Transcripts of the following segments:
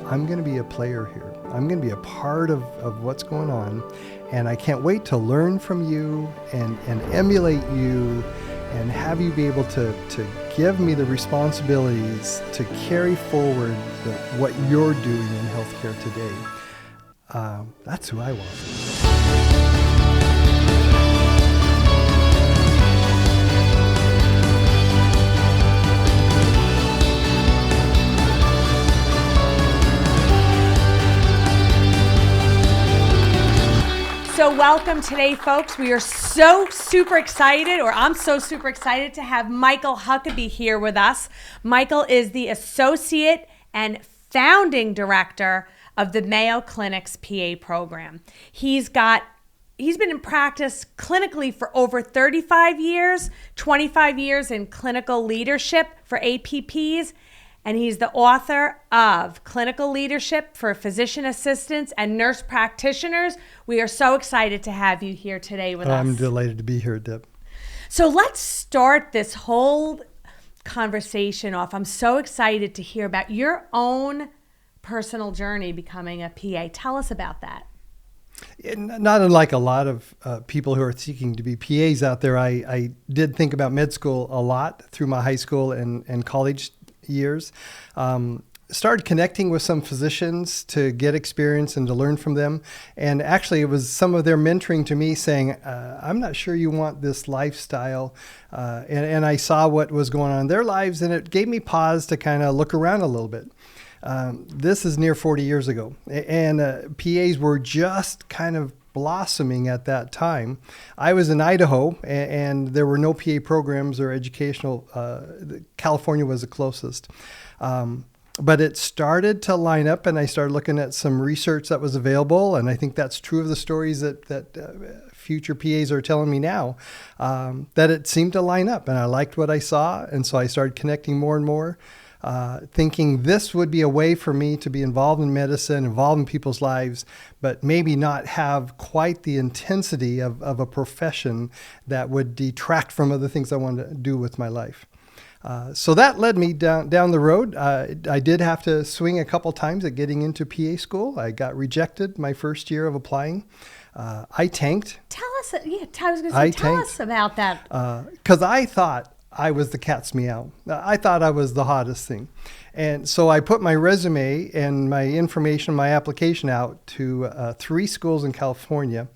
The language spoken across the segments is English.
I'm going to be a player here. I'm going to be a part of what's going on. And I can't wait to learn from you and emulate you and have you be able to give me the responsibilities to carry forward what you're doing in healthcare today. That's who I was. So welcome today, folks. We are so super excited, or I'm so super excited to have Michael Huckabee here with us. Michael is the Associate and Founding Director of the Mayo Clinic's PA program. He's been in practice clinically for over 35 years, 25 years in clinical leadership for APPs, and he's the author of Clinical Leadership for Physician Assistants and Nurse Practitioners. We are so excited to have you here today with us. I'm delighted to be here, Deb. So let's start this whole conversation off. I'm so excited to hear about your own personal journey becoming a PA. Tell us about that. Not unlike a lot of people who are seeking to be PAs out there, I did think about med school a lot through my high school and college years. Started connecting with some physicians to get experience and to learn from them. And actually, it was some of their mentoring to me saying, I'm not sure you want this lifestyle. And I saw what was going on in their lives, and it gave me pause to kind of look around a little bit. This is near 40 years ago, and PAs were just kind of blossoming at that time. I was in Idaho, and there were no PA programs or educational. California was the closest. But it started to line up, and I started looking at some research that was available, and I think that's true of the stories that future PAs are telling me now, that it seemed to line up, and I liked what I saw, and so I started connecting more and more, thinking this would be a way for me to be involved in medicine, involved in people's lives, but maybe not have quite the intensity of a profession that would detract from other things I wanted to do with my life. So that led me down the road. I did have to swing a couple times at getting into PA school. I got rejected my first year of applying. I tanked. Tell us about that. Because I thought I was the cat's meow. I thought I was the hottest thing. And so I put my resume and my information, my application out to 3 schools in California,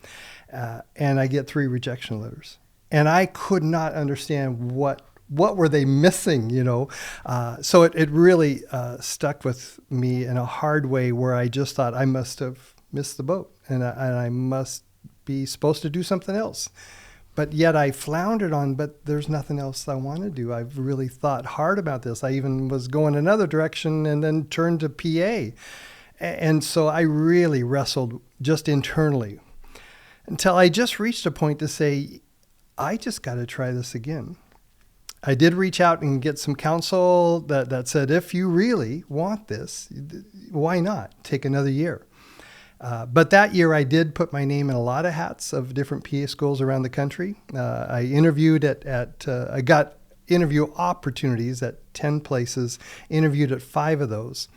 and I get 3 rejection letters. And I could not understand what were they missing, So it really stuck with me in a hard way, where I just thought I must have missed the boat, and I must be supposed to do something else. But yet I floundered on, but there's nothing else I want to do. I've really thought hard about this. I even was going another direction and then turned to PA. And so I really wrestled just internally until I just reached a point to say, I just got to try this again. I did reach out and get some counsel that said, if you really want this, why not take another year? But that year I did put my name in a lot of hats of different PA schools around the country. I interviewed I got interview opportunities at 10 places, interviewed at 5 of those.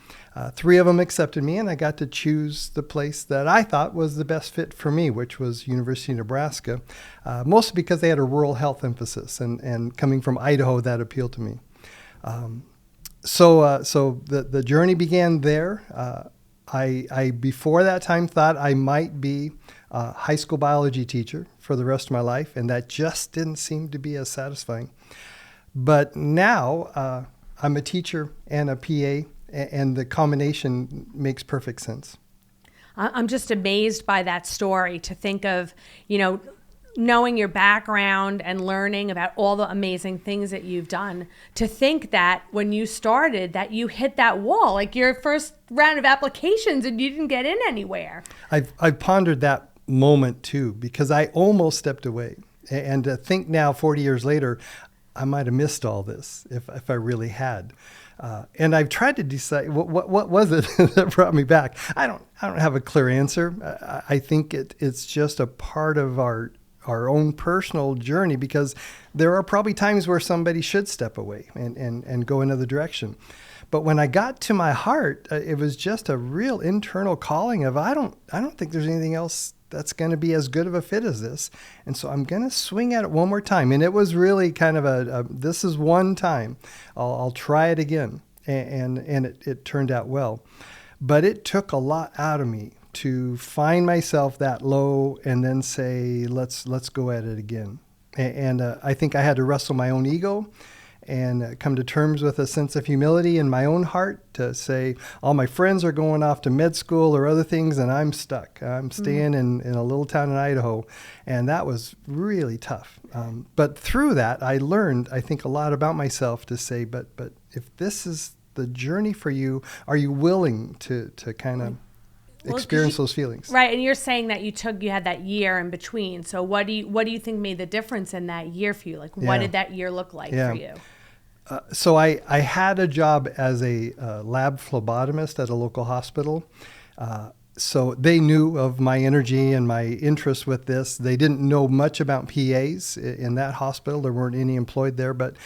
3 of them accepted me, and I got to choose the place that I thought was the best fit for me, which was University of Nebraska, mostly because they had a rural health emphasis, and coming from Idaho, that appealed to me. So the journey began there. I before that time thought I might be a high school biology teacher for the rest of my life, and that just didn't seem to be as satisfying. But now I'm a teacher and a PA, and the combination makes perfect sense. I'm just amazed by that story, to think of, knowing your background and learning about all the amazing things that you've done, to think that when you started that you hit that wall, like your first round of applications, and you didn't get in anywhere. I've pondered that moment too, because I almost stepped away. And to think now, 40 years later, I might have missed all this if I really had. And I've tried to decide what was it that brought me back. I don't have a clear answer. I think it's just a part of our own personal journey, because there are probably times where somebody should step away and go another direction. But when I got to my heart, it was just a real internal calling of, I don't think there's anything else that's going to be as good of a fit as this. And so I'm going to swing at it one more time. And it was really kind of this is one time. I'll try it again. And it turned out well. But it took a lot out of me to find myself that low and then say, let's go at it again. And I think I had to wrestle my own ego and come to terms with a sense of humility in my own heart to say, all my friends are going off to med school or other things, and I'm stuck. I'm staying in a little town in Idaho. And that was really tough. But through that, I learned, I think, a lot about myself to say, but if this is the journey for you, are you willing to kind of experience those feelings? Right. And you're saying that you had that year in between. So what do you think made the difference in that year for you? Like, what did that year look like for you? So I had a job as a lab phlebotomist at a local hospital. So they knew of my energy and my interest with this. They didn't know much about PAs in that hospital. There weren't any employed there, but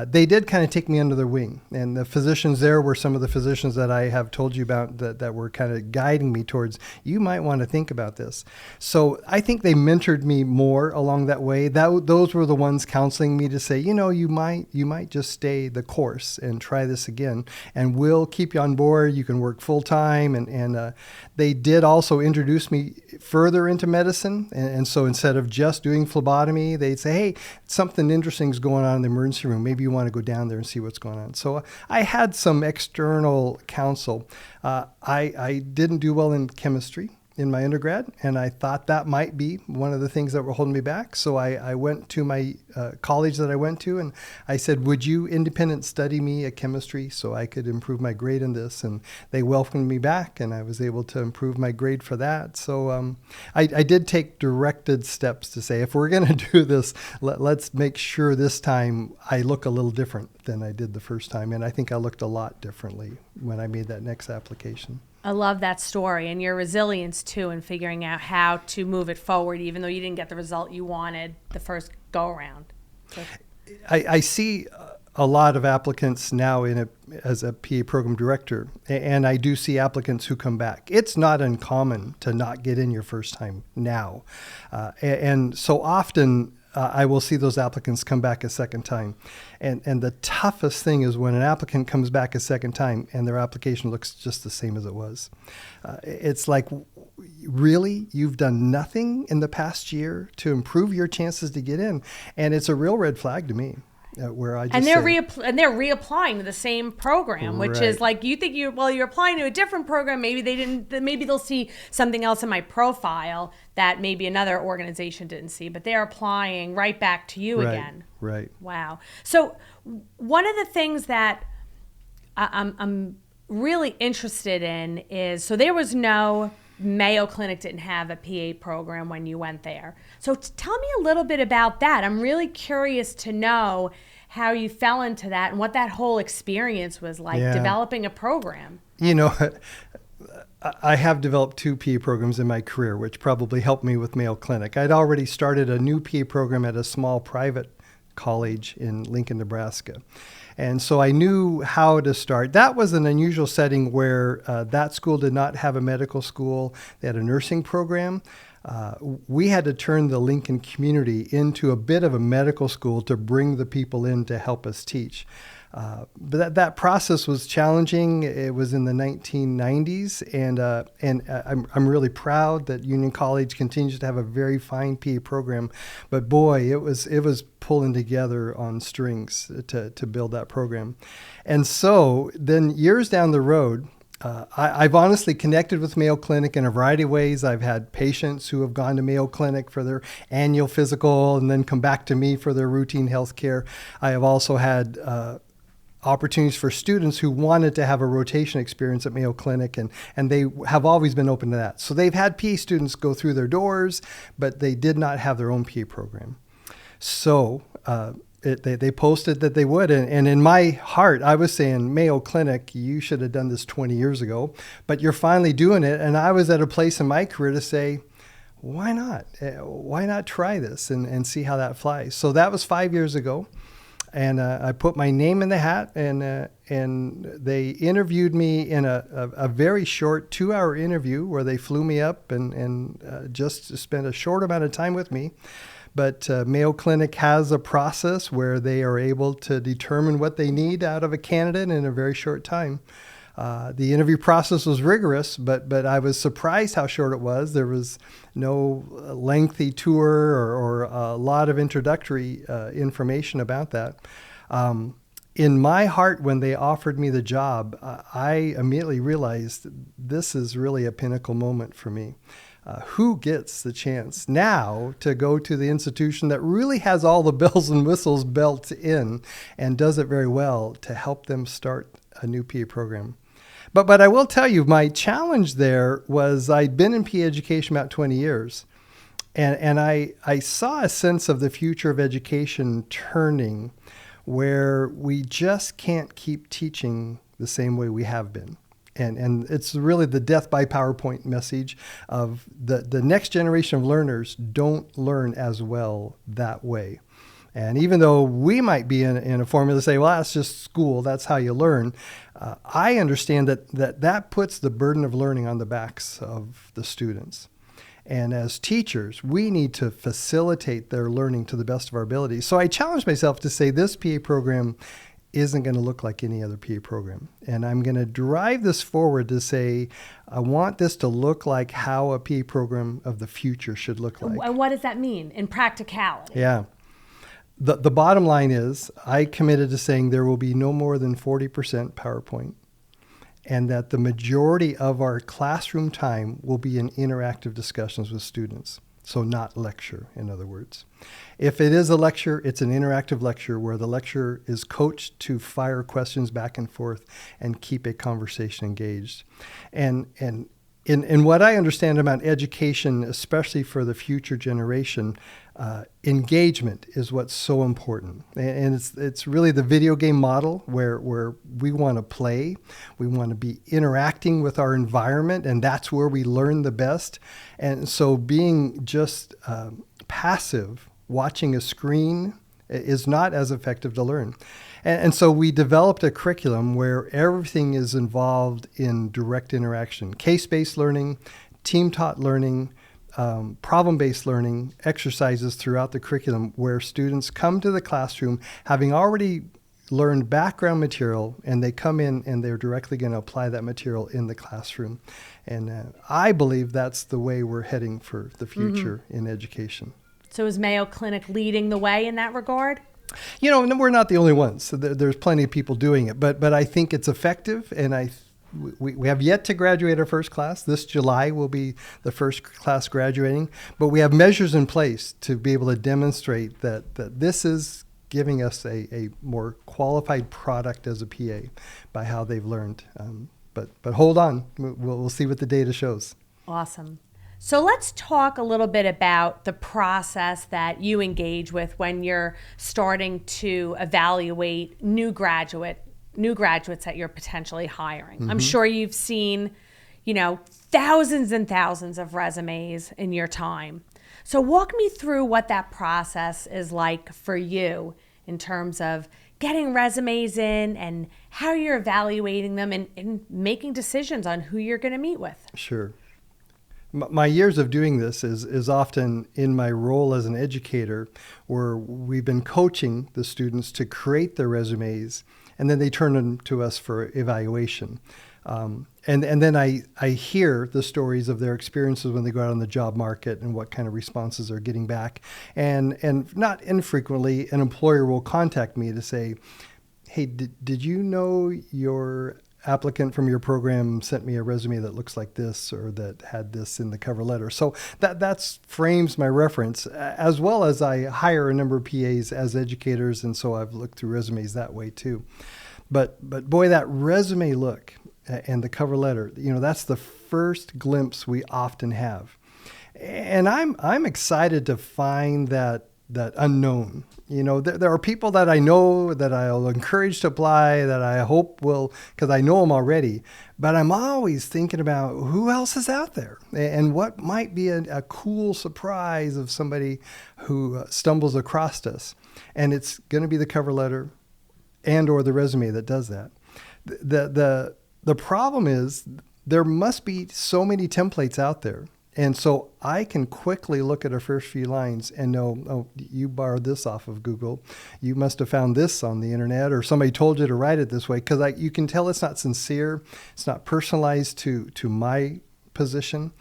they did kind of take me under their wing. And the physicians there were some of the physicians that I have told you about that were kind of guiding me towards, you might want to think about this. So I think they mentored me more along that way. Those were the ones counseling me to say, you might just stay the course and try this again, and we'll keep you on board. You can work full time. And they did also introduce me further into medicine. And so instead of just doing phlebotomy, they'd say, hey, something interesting is going on in the emergency room. Maybe you want to go down there and see what's going on. So I had some external counsel. I didn't do well in chemistry in my undergrad, and I thought that might be one of the things that were holding me back. So I went to my college that I went to, and I said, would you independent study me a chemistry so I could improve my grade in this? And they welcomed me back, and I was able to improve my grade for that. So I did take directed steps to say, if we're going to do this, let's make sure this time I look a little different than I did the first time. And I think I looked a lot differently when I made that next application. I love that story, and your resilience too in figuring out how to move it forward, even though you didn't get the result you wanted the first go around. So. I see a lot of applicants now as a PA program director, and I do see applicants who come back. It's not uncommon to not get in your first time now. And so often I will see those applicants come back a second time. And the toughest thing is when an applicant comes back a second time and their application looks just the same as it was. It's like, really? You've done nothing in the past year to improve your chances to get in? And it's a real red flag to me. Where I just and they're reapplying to the same program, which right. is like, you think you're applying to a different program. Maybe maybe they'll see something else in my profile that maybe another organization didn't see, but they're applying right back to you again. Right. Wow. So one of the things that I'm really interested in is, so there was no Mayo Clinic didn't have a PA program when you went there. So tell me a little bit about that. I'm really curious to know how you fell into that and what that whole experience was like, developing a program. I have developed 2 PA programs in my career, which probably helped me with Mayo Clinic. I'd already started a new PA program at a small private college in Lincoln, Nebraska. And so I knew how to start. That was an unusual setting where that school did not have a medical school. They had a nursing program. We had to turn the Lincoln community into a bit of a medical school to bring the people in to help us teach. But that process was challenging. It was in the 1990s, and I'm really proud that Union College continues to have a very fine PA program. But boy, it was pulling together on strings to build that program. And so then years down the road, I've honestly connected with Mayo Clinic in a variety of ways. I've had patients who have gone to Mayo Clinic for their annual physical and then come back to me for their routine health care. I have also had opportunities for students who wanted to have a rotation experience at Mayo Clinic, and they have always been open to that. So they've had PA students go through their doors, but they did not have their own PA program. So they posted that they would, and in my heart, I was saying, Mayo Clinic, you should have done this 20 years ago, but you're finally doing it. And I was at a place in my career to say, why not? Why not try this and see how that flies? So that was 5 years ago. And I put my name in the hat, and they interviewed me in a very short 2-hour interview where they flew me up and just spent a short amount of time with me. But Mayo Clinic has a process where they are able to determine what they need out of a candidate in a very short time. The interview process was rigorous, but I was surprised how short it was. There was no lengthy tour or a lot of introductory information about that. In my heart, when they offered me the job, I immediately realized this is really a pinnacle moment for me. Who gets the chance now to go to the institution that really has all the bells and whistles built in and does it very well to help them start a new PA program? But I will tell you, my challenge there was I'd been in PA education about 20 years, and I saw a sense of the future of education turning where we just can't keep teaching the same way we have been. And it's really the death by PowerPoint message of the next generation of learners don't learn as well that way. And even though we might be in a formula to say, well, that's just school, that's how you learn, I understand that puts the burden of learning on the backs of the students. And as teachers, we need to facilitate their learning to the best of our ability. So I challenged myself to say this PA program isn't going to look like any other PA program. And I'm going to drive this forward to say, I want this to look like how a PA program of the future should look like. And what does that mean in practicality? Yeah. The bottom line is I committed to saying there will be no more than 40% PowerPoint, and that the majority of our classroom time will be in interactive discussions with students. So not lecture, in other words. If it is a lecture, it's an interactive lecture where the lecturer is coached to fire questions back and forth and keep a conversation engaged. And in what I understand about education, especially for the future generation, engagement is what's so important. And it's really the video game model where we want to play, we want to be interacting with our environment, and that's where we learn the best. And so being just passive, watching a screen, is not as effective to learn. And so we developed a curriculum where everything is involved in direct interaction, case-based learning, team-taught learning, problem-based learning, exercises throughout the curriculum where students come to the classroom having already learned background material, and they come in and they're directly going to apply that material in the classroom. And I believe that's the way we're heading for the future in education. So is Mayo Clinic leading the way in that regard? You know, we're not the only ones. So there's plenty of people doing it, but I think it's effective, and we have yet to graduate our first class. This July will be the first class graduating, but we have measures in place to be able to demonstrate that this is giving us a more qualified product as a PA by how they've learned. But hold on, we'll see what the data shows. Awesome. So let's talk a little bit about the process that you engage with when you're starting to evaluate new graduates that you're potentially hiring. Mm-hmm. I'm sure you've seen, thousands and thousands of resumes in your time. So walk me through what that process is like for you in terms of getting resumes in and how you're evaluating them and making decisions on who you're going to meet with. Sure. My years of doing this is often in my role as an educator, where we've been coaching the students to create their resumes, and then they turn them to us for evaluation. And then I hear the stories of their experiences when they go out on the job market and what kind of responses they're getting back. And not infrequently, an employer will contact me to say, hey, did you know your applicant from your program sent me a resume that looks like this or that had this in the cover letter? So that frames my reference, as well as I hire a number of PAs as educators, and so I've looked through resumes that way too. But boy, that resume look and the cover letter, that's the first glimpse we often have. And I'm excited to find that that unknown. There are people that I know that I'll encourage to apply, that I hope will, because I know them already. But I'm always thinking about who else is out there and what might be a cool surprise of somebody who stumbles across us. And it's going to be the cover letter and or the resume that does that. The problem is there must be so many templates out there. And so I can quickly look at our first few lines and know, oh, you borrowed this off of Google. You must have found this on the internet, or somebody told you to write it this way. Because you can tell it's not sincere. It's not personalized to my position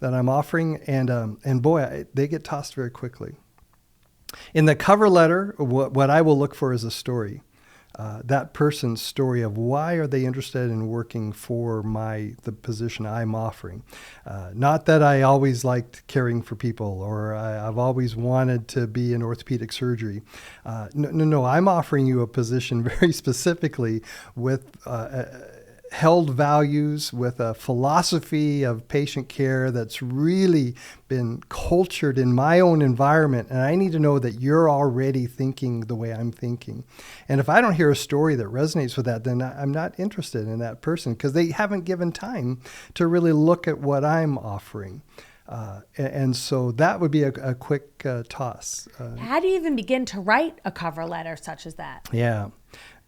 that I'm offering. And boy, they get tossed very quickly. In the cover letter, what I will look for is a story. That person's story of why are they interested in working for the position I'm offering. Not that I always liked caring for people, or I've always wanted to be in orthopedic surgery. No, I'm offering you a position very specifically with held values, with a philosophy of patient care that's really been cultured in my own environment. And I need to know that you're already thinking the way I'm thinking. And if I don't hear a story that resonates with that, then I'm not interested in that person, because they haven't given time to really look at what I'm offering. And so that would be a quick toss. How do you even begin to write a cover letter such as that? Yeah.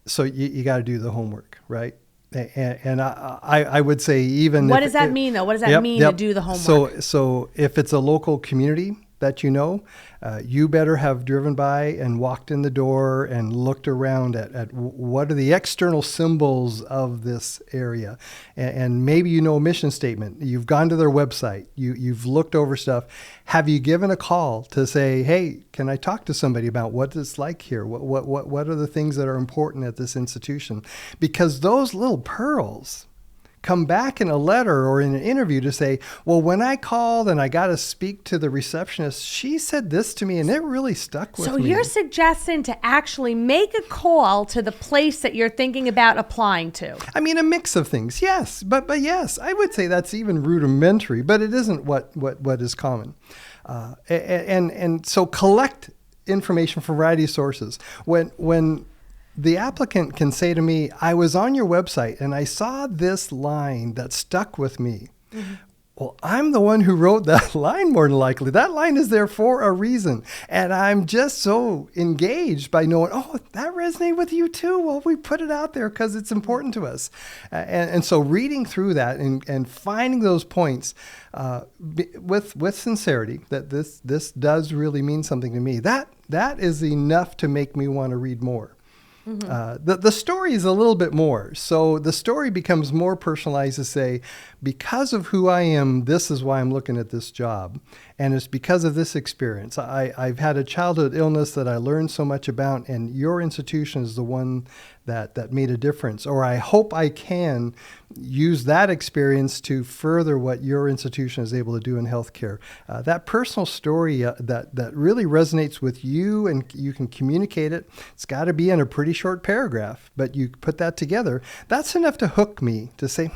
So you got to do the homework, right? And I would say even what does that mean though? What does that mean to do the homework? So if it's a local community that you better have driven by and walked in the door and looked around at what are the external symbols of this area. And maybe a mission statement. You've gone to their website. You've looked over stuff. Have you given a call to say, hey, can I talk to somebody about what it's like here? What are the things that are important at this institution? Because those little pearls come back in a letter or in an interview to say, well, when I called and I got to speak to the receptionist, she said this to me and it really stuck with me. So you're suggesting to actually make a call to the place that you're thinking about applying to? I mean, a mix of things, yes. But yes, I would say that's even rudimentary, but it isn't what is common. And so collect information from a variety of sources. When the applicant can say to me, I was on your website and I saw this line that stuck with me. Mm-hmm. Well, I'm the one who wrote that line more than likely. That line is there for a reason. And I'm just so engaged by knowing, oh, that resonated with you too. Well, we put it out there because it's important to us. And so reading through that and finding those points with sincerity, that this does really mean something to me, that is enough to make me want to read more. Mm-hmm. The story is a little bit more. So the story becomes more personalized to say, because of who I am, this is why I'm looking at this job. And it's because of this experience. I've had a childhood illness that I learned so much about, and your institution is the one that made a difference. Or I hope I can use that experience to further what your institution is able to do in healthcare. That personal story that really resonates with you, and you can communicate it. It's got to be in a pretty short paragraph, but you put that together. That's enough to hook me to say,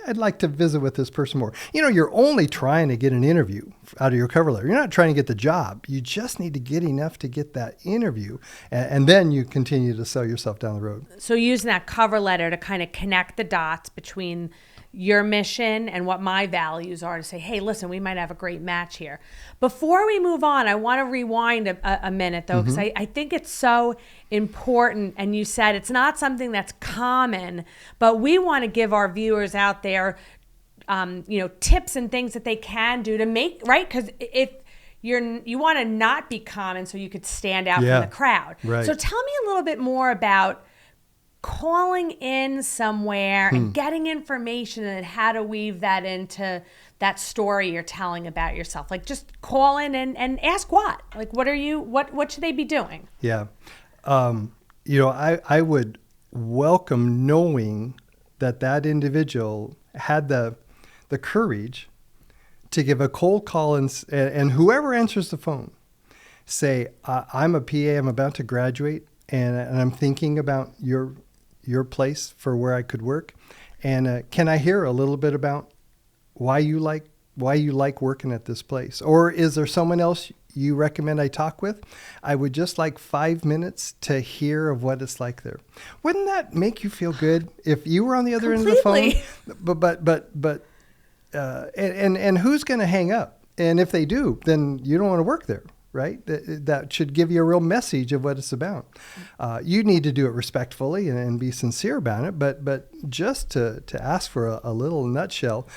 I'd like to visit with this person more. You're only trying to get an interview out of your cover letter. You're not trying to get the job. You just need to get enough to get that interview. And then you continue to sell yourself down the road. So using that cover letter to kind of connect the dots between your mission and what my values are, to say, hey, listen, we might have a great match here. Before we move on, I want to rewind a minute, though, because I think it's so important. And you said it's not something that's common, but we want to give our viewers out there, tips and things that they can do to make, right? Because if you want to not be common so you could stand out from the crowd. Right. So tell me a little bit more about calling in somewhere and getting information and how to weave that into that story you're telling about yourself. Like, just call in and ask what? Like, what should they be doing? Yeah. I would welcome knowing that individual had the courage to give a cold call and whoever answers the phone, say, I'm a PA, I'm about to graduate, and I'm thinking about your place for where I could work. And can I hear a little bit about why you like why you like working at this place? Or is there someone else you recommend I talk with? I would just like 5 minutes to hear of what it's like there. Wouldn't that make you feel good if you were on the other end of the phone? And who's going to hang up? And if they do, then you don't want to work there, right? That should give you a real message of what it's about. You need to do it respectfully and be sincere about it, but just to ask for a little nutshell.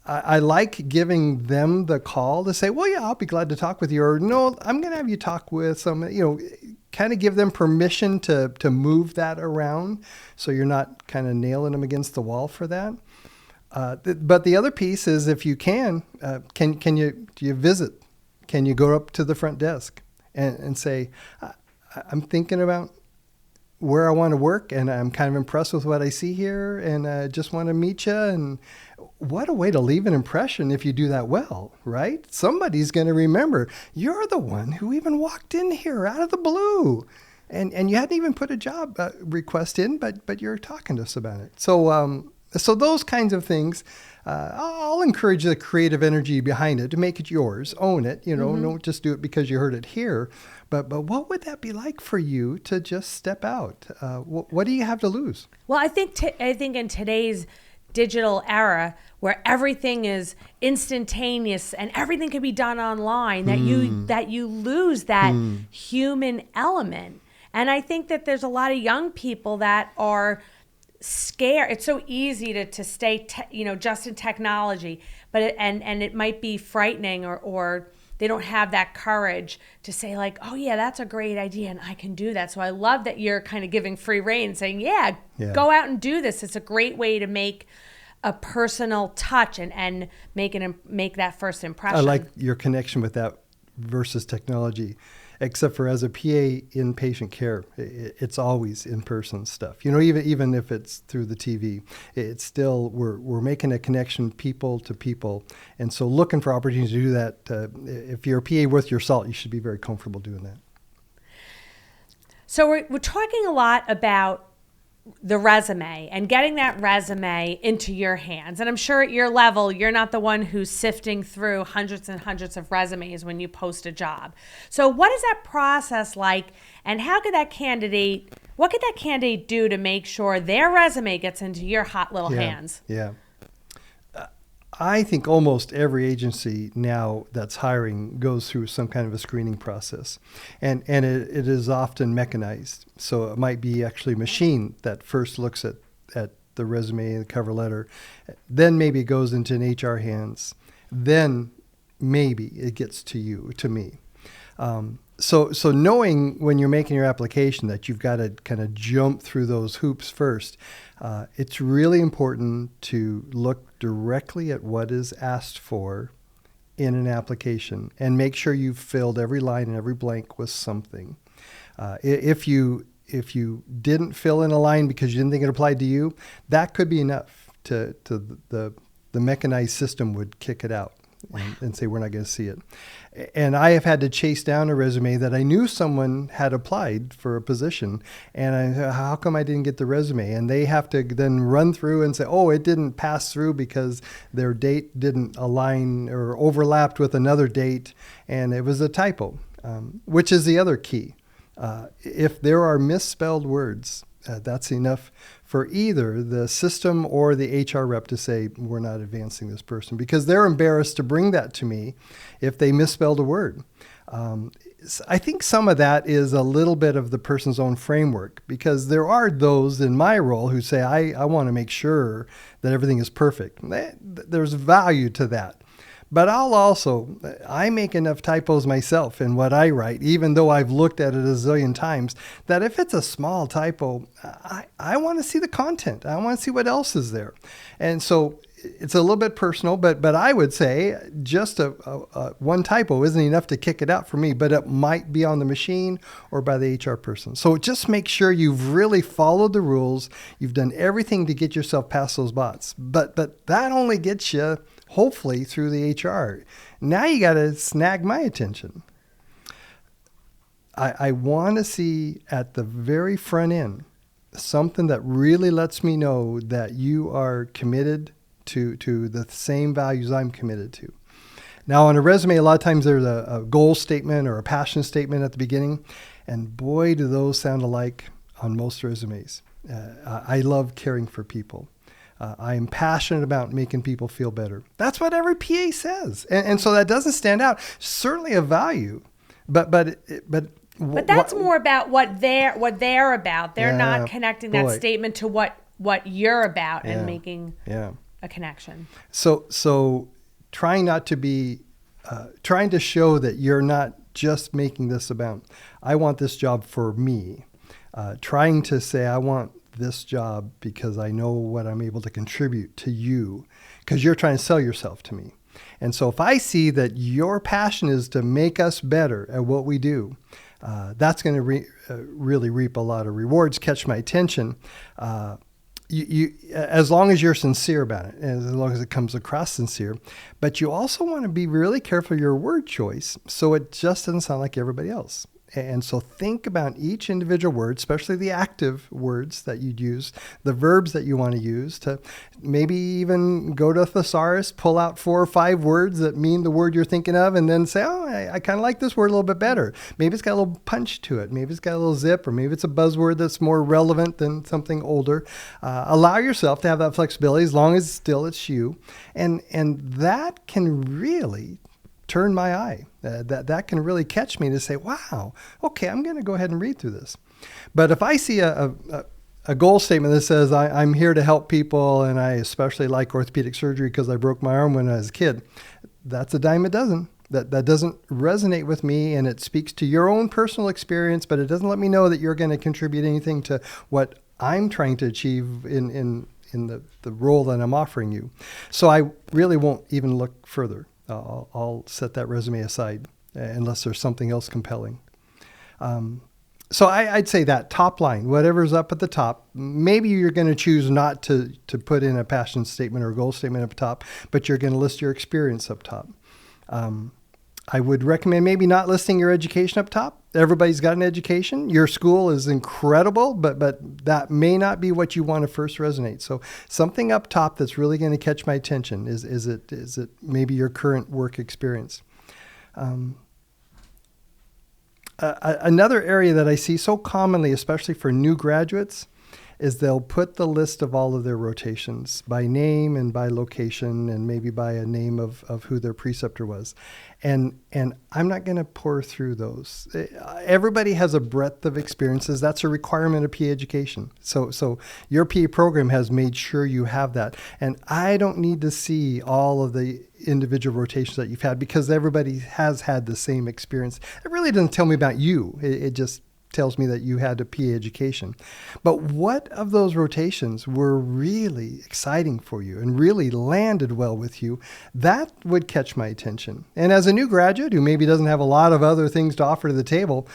I like giving them the call to say, well, yeah, I'll be glad to talk with you. Or no, I'm going to have you talk with some, kind of give them permission to move that around so you're not kind of nailing them against the wall for that. But the other piece is, if you do you visit? Can you go up to the front desk and say, I'm thinking about where I want to work, and I'm kind of impressed with what I see here, and I just want to meet you. And what a way to leave an impression if you do that well, right? Somebody's going to remember you're the one who even walked in here out of the blue, and you hadn't even put a job request in, but you're talking to us about it. So those kinds of things, I'll encourage the creative energy behind it to make it yours, own it. Don't just do it because you heard it here. But what would that be like for you to just step out? What do you have to lose? Well, I think in today's digital era, where everything is instantaneous and everything can be done online, that you lose that human element. And I think that there's a lot of young people that are scared. It's so easy to stay, just in technology, but it might be frightening, or they don't have that courage to say like, oh yeah, that's a great idea and I can do that. So I love that you're kind of giving free rein and saying, yeah, go out and do this. It's a great way to make a personal touch and make that first impression. I like your connection with that versus technology. Except for as a PA in patient care, it's always in-person stuff. Even if it's through the TV, it's still, we're making a connection people to people. And so looking for opportunities to do that, if you're a PA worth your salt, you should be very comfortable doing that. So we're talking a lot about the resume and getting that resume into your hands. And I'm sure at your level, you're not the one who's sifting through hundreds and hundreds of resumes when you post a job. So what is that process like, and what could that candidate do to make sure their resume gets into your hot little hands? Yeah. I think almost every agency now that's hiring goes through some kind of a screening process, and it is often mechanized. So it might be actually a machine that first looks at the resume and the cover letter, then maybe it goes into an HR hands, then maybe it gets to me. So knowing when you're making your application that you've got to kind of jump through those hoops first, it's really important to look directly at what is asked for in an application and make sure you've filled every line and every blank with something. If you didn't fill in a line because you didn't think it applied to you, that could be enough to the mechanized system would kick it out. And say, we're not going to see it. And I have had to chase down a resume that I knew someone had applied for a position. And how come I didn't get the resume? And they have to then run through and say, oh, it didn't pass through because their date didn't align or overlapped with another date. And it was a typo, which is the other key. If there are misspelled words, that's enough for either the system or the HR rep to say, we're not advancing this person, because they're embarrassed to bring that to me if they misspelled a word. I think some of that is a little bit of the person's own framework, because there are those in my role who say, I want to make sure that everything is perfect. There's value to that. But I make enough typos myself in what I write, even though I've looked at it a zillion times, that if it's a small typo, I want to see the content. I want to see what else is there. And so it's a little bit personal, but I would say just one typo isn't enough to kick it out for me, but it might be on the machine or by the HR person. So just make sure you've really followed the rules. You've done everything to get yourself past those bots. But that only gets you hopefully through the HR. Now you got to snag my attention. I want to see at the very front end something that really lets me know that you are committed to the same values I'm committed to. Now, on a resume, a lot of times there's a goal statement or a passion statement at the beginning, and boy, do those sound alike on most resumes. I love caring for people. I am passionate about making people feel better. That's what every PA says, and so that doesn't stand out. Certainly a value, but that's more about what they're about. They're not connecting that statement to what you're about and making a connection. So trying not to be, trying to show that you're not just making this about, I want this job for me. Trying to say, I want this job because I know what I'm able to contribute to you, because you're trying to sell yourself to me. And so if I see that your passion is to make us better at what we do, that's going to really reap a lot of rewards, catch my attention. You, as long as you're sincere about it, and as long as it comes across sincere, but you also want to be really careful of your word choice so it just doesn't sound like everybody else. And so think about each individual word, especially the active words that you'd use, the verbs that you want to use, to maybe even go to a thesaurus, pull out 4 or 5 words that mean the word you're thinking of, and then say, oh, I kind of like this word a little bit better. Maybe it's got a little punch to it. Maybe it's got a little zip, or maybe it's a buzzword that's more relevant than something older. Allow yourself to have that flexibility as long as still it's you. And that can really turn my eye. That can really catch me to say, wow, okay, I'm going to go ahead and read through this. But if I see a goal statement that says, I'm here to help people, and I especially like orthopedic surgery because I broke my arm when I was a kid, that's a dime a dozen. That doesn't resonate with me, and it speaks to your own personal experience, but it doesn't let me know that you're going to contribute anything to what I'm trying to achieve in the role that I'm offering you. So I really won't even look further. I'll set that resume aside unless there's something else compelling. So I'd say that top line, whatever's up at the top, maybe you're going to choose not to put in a passion statement or a goal statement up top, but you're going to list your experience up top. I would recommend maybe not listing your education up top. Everybody's got an education. Your school is incredible, but that may not be what you want to first resonate. So something up top that's really going to catch my attention is it maybe your current work experience. Another area that I see so commonly, especially for new graduates, is they'll put the list of all of their rotations by name and by location and maybe by a name of who their preceptor was. And I'm not going to pour through those. Everybody has a breadth of experiences. That's a requirement of PA education. So your PA program has made sure you have that. And I don't need to see all of the individual rotations that you've had because everybody has had the same experience. It really doesn't tell me about you. It just tells me that you had a PA education. But what of those rotations were really exciting for you and really landed well with you? That would catch my attention. And as a new graduate who maybe doesn't have a lot of other things to offer to the table,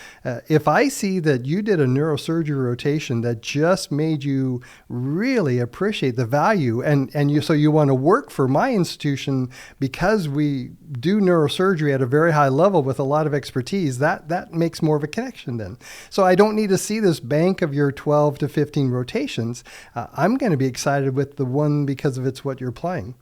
if I see that you did a neurosurgery rotation that just made you really appreciate the value and you want to work for my institution because we do neurosurgery at a very high level with a lot of expertise, that makes more of a connection then. So I don't need to see this bank of your 12 to 15 rotations. I'm going to be excited with the one because of it's what you're playing.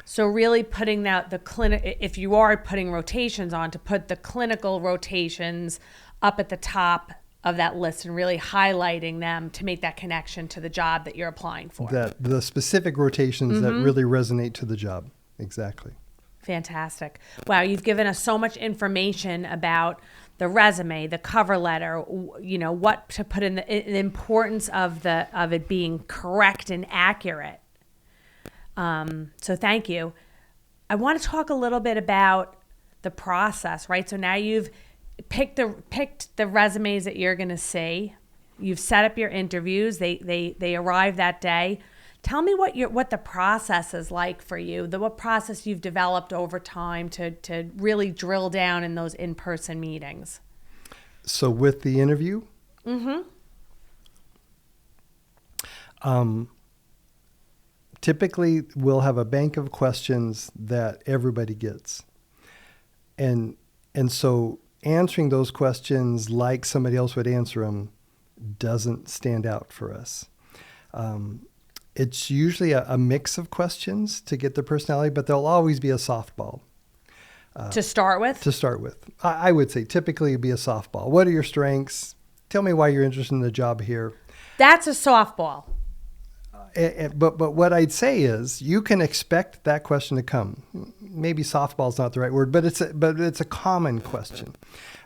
So really putting out the clinic, if you are putting rotations on, to put the clinical rotations up at the top of that list and really highlighting them to make that connection to the job that you're applying for. The specific rotations that really resonate to the job. Exactly. Fantastic. Wow, you've given us so much information about the resume, the cover letter, what to put in, the importance of it being correct and accurate. So thank you. I want to talk a little bit about the process, right? So now you've picked the resumes that you're going to see. You've set up your interviews. They arrive that day. Tell me what the process is like for you, what process you've developed over time to really drill down in those in-person meetings. So with the interview? Typically, we'll have a bank of questions that everybody gets. And so answering those questions like somebody else would answer them doesn't stand out for us. It's usually a mix of questions to get their personality, but there'll always be a softball. To start with? To start with. I would say typically it'd be a softball. What are your strengths? Tell me why you're interested in the job here. That's a softball. But what I'd say is you can expect that question to come. Maybe softball is not the right word, but it's a common question.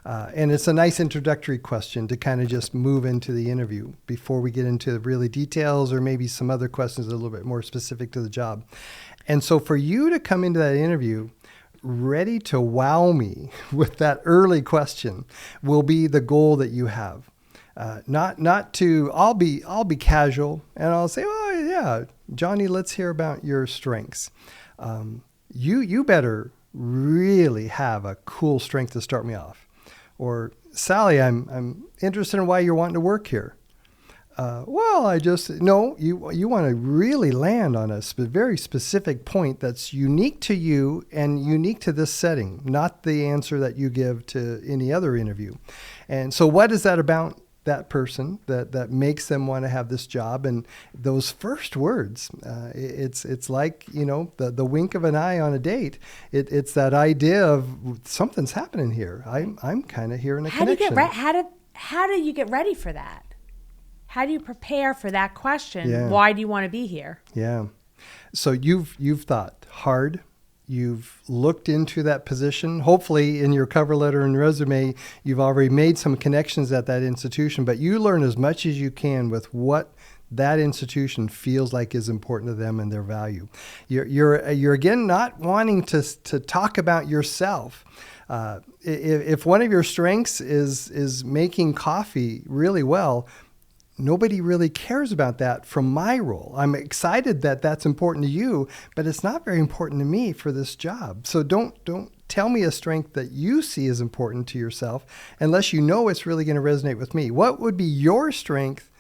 And it's a nice introductory question to kind of just move into the interview before we get into really details or maybe some other questions that are a little bit more specific to the job. And so for you to come into that interview ready to wow me with that early question will be the goal that you have. Not to, I'll be casual and I'll say, oh yeah, Johnny, let's hear about your strengths. You better really have a cool strength to start me off. Or Sally, I'm interested in why you're wanting to work here. No, you want to really land on a very specific point that's unique to you and unique to this setting, not the answer that you give to any other interview. And so what is that about that person that makes them want to have this job? And those first words, it's like, the wink of an eye on a date. It's that idea of something's happening here. I'm kind of hearing a connection. How do you get ready for that? How do you prepare for that question? Yeah. Why do you want to be here? Yeah. So you've thought hard. You've looked into that position. Hopefully in your cover letter and resume, you've already made some connections at that institution, but you learn as much as you can with what that institution feels like is important to them and their value. You're again not wanting to talk about yourself. If one of your strengths is making coffee really well, nobody really cares about that from my role. I'm excited that that's important to you, but it's not very important to me for this job. So don't tell me a strength that you see as important to yourself unless you know it's really going to resonate with me. What would be your strength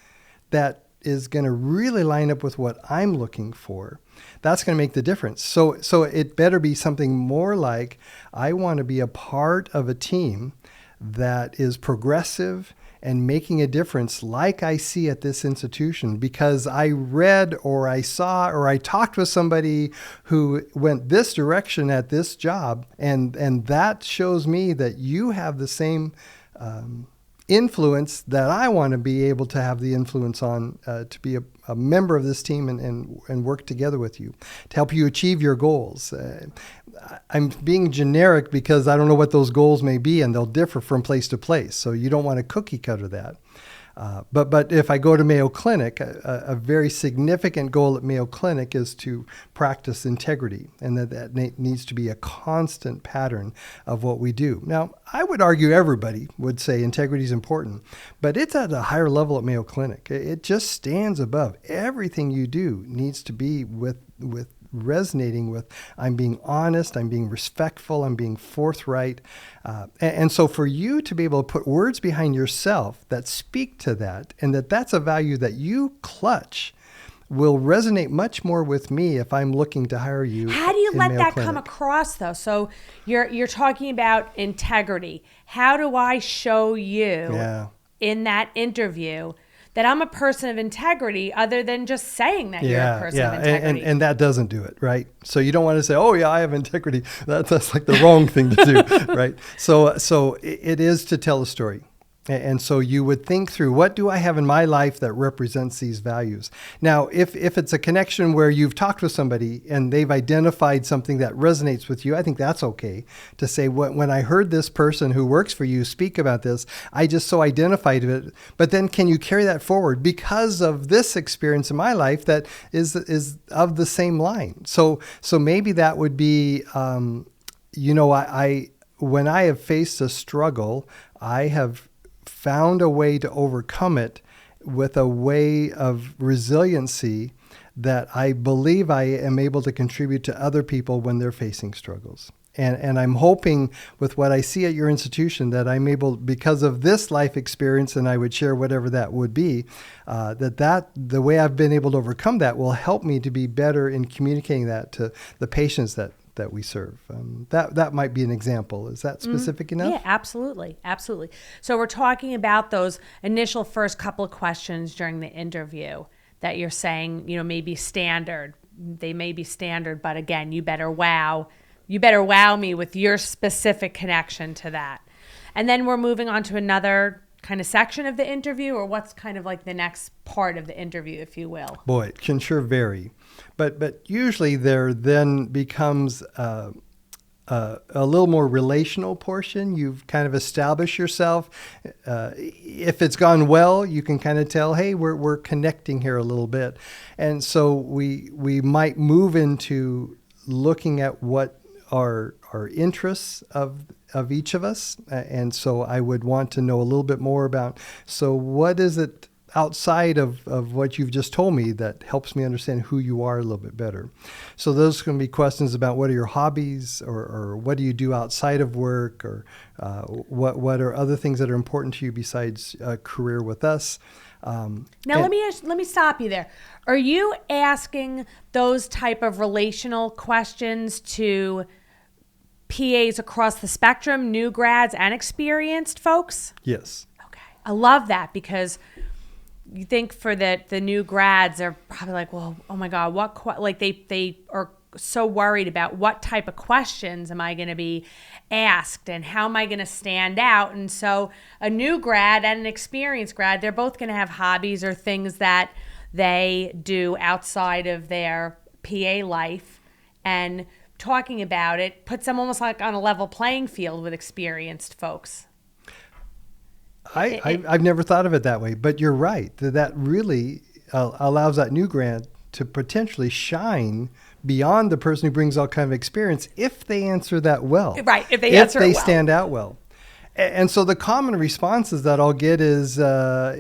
that is going to really line up with what I'm looking for? That's going to make the difference. So it better be something more like, I want to be a part of a team that is progressive and making a difference like I see at this institution because I read or I saw or I talked with somebody who went this direction at this job. And that shows me that you have the same influence that I want to be able to have the influence on to be a member of this team and work together with you to help you achieve your goals. I'm being generic because I don't know what those goals may be and they'll differ from place to place. So you don't want to cookie cutter that. But if I go to Mayo Clinic, a very significant goal at Mayo Clinic is to practice integrity, and that needs to be a constant pattern of what we do. Now, I would argue everybody would say integrity is important, but it's at a higher level at Mayo Clinic. It just stands above. Everything you do needs to be with resonating with, I'm being honest, I'm being respectful, I'm being forthright. And so for you to be able to put words behind yourself that speak to that, and that's a value that you clutch, will resonate much more with me if I'm looking to hire you. How do you let that Clinic. come across though? So you're talking about integrity. How do I show you in that interview that I'm a person of integrity other than just saying that you're a person of integrity? And that doesn't do it, right? So you don't want to say, oh yeah, I have integrity. That's like the wrong thing to do, right? So it is to tell a story. And so you would think through, what do I have in my life that represents these values? Now, if it's a connection where you've talked with somebody and they've identified something that resonates with you, I think that's okay to say, when I heard this person who works for you speak about this, I just so identified it. But then can you carry that forward because of this experience in my life that is of the same line? So maybe that would be, when I have faced a struggle, I have found a way to overcome it with a way of resiliency that I believe I am able to contribute to other people when they're facing struggles. And I'm hoping with what I see at your institution that I'm able, because of this life experience, and I would share whatever that would be, that the way I've been able to overcome that will help me to be better in communicating that to the patients that we serve. That might be an example. Is that specific enough? Yeah, absolutely. So we're talking about those initial first couple of questions during the interview that you're saying, maybe standard. They may be standard, but again, you better wow me with your specific connection to that. And then we're moving on to another kind of section of the interview, or what's kind of like the next part of the interview, if you will. Boy, it can sure vary. But usually there then becomes a little more relational portion. You've kind of established yourself. If it's gone well, you can kind of tell, hey, we're connecting here a little bit. And so we might move into looking at what are interests of each of us. And so I would want to know a little bit more about, so what is it outside of what you've just told me that helps me understand who you are a little bit better. So those can be questions about what are your hobbies, or what do you do outside of work, or what are other things that are important to you besides a career with us. Now let me stop you there. Are you asking those type of relational questions to PAs across the spectrum, new grads and experienced folks? Yes. Okay. I love that, because you think for the new grads, they're probably like, well, oh my God, they are so worried about what type of questions am I going to be asked and how am I going to stand out. And so a new grad and an experienced grad, they're both going to have hobbies or things that they do outside of their PA life, and talking about it puts them almost like on a level playing field with experienced folks. I've never thought of it that way, but you're right. That really allows that new grad to potentially shine beyond the person who brings all kind of experience if they answer that well. Right, if they answer it well. If they stand out well. And so the common responses that I'll get is, I'm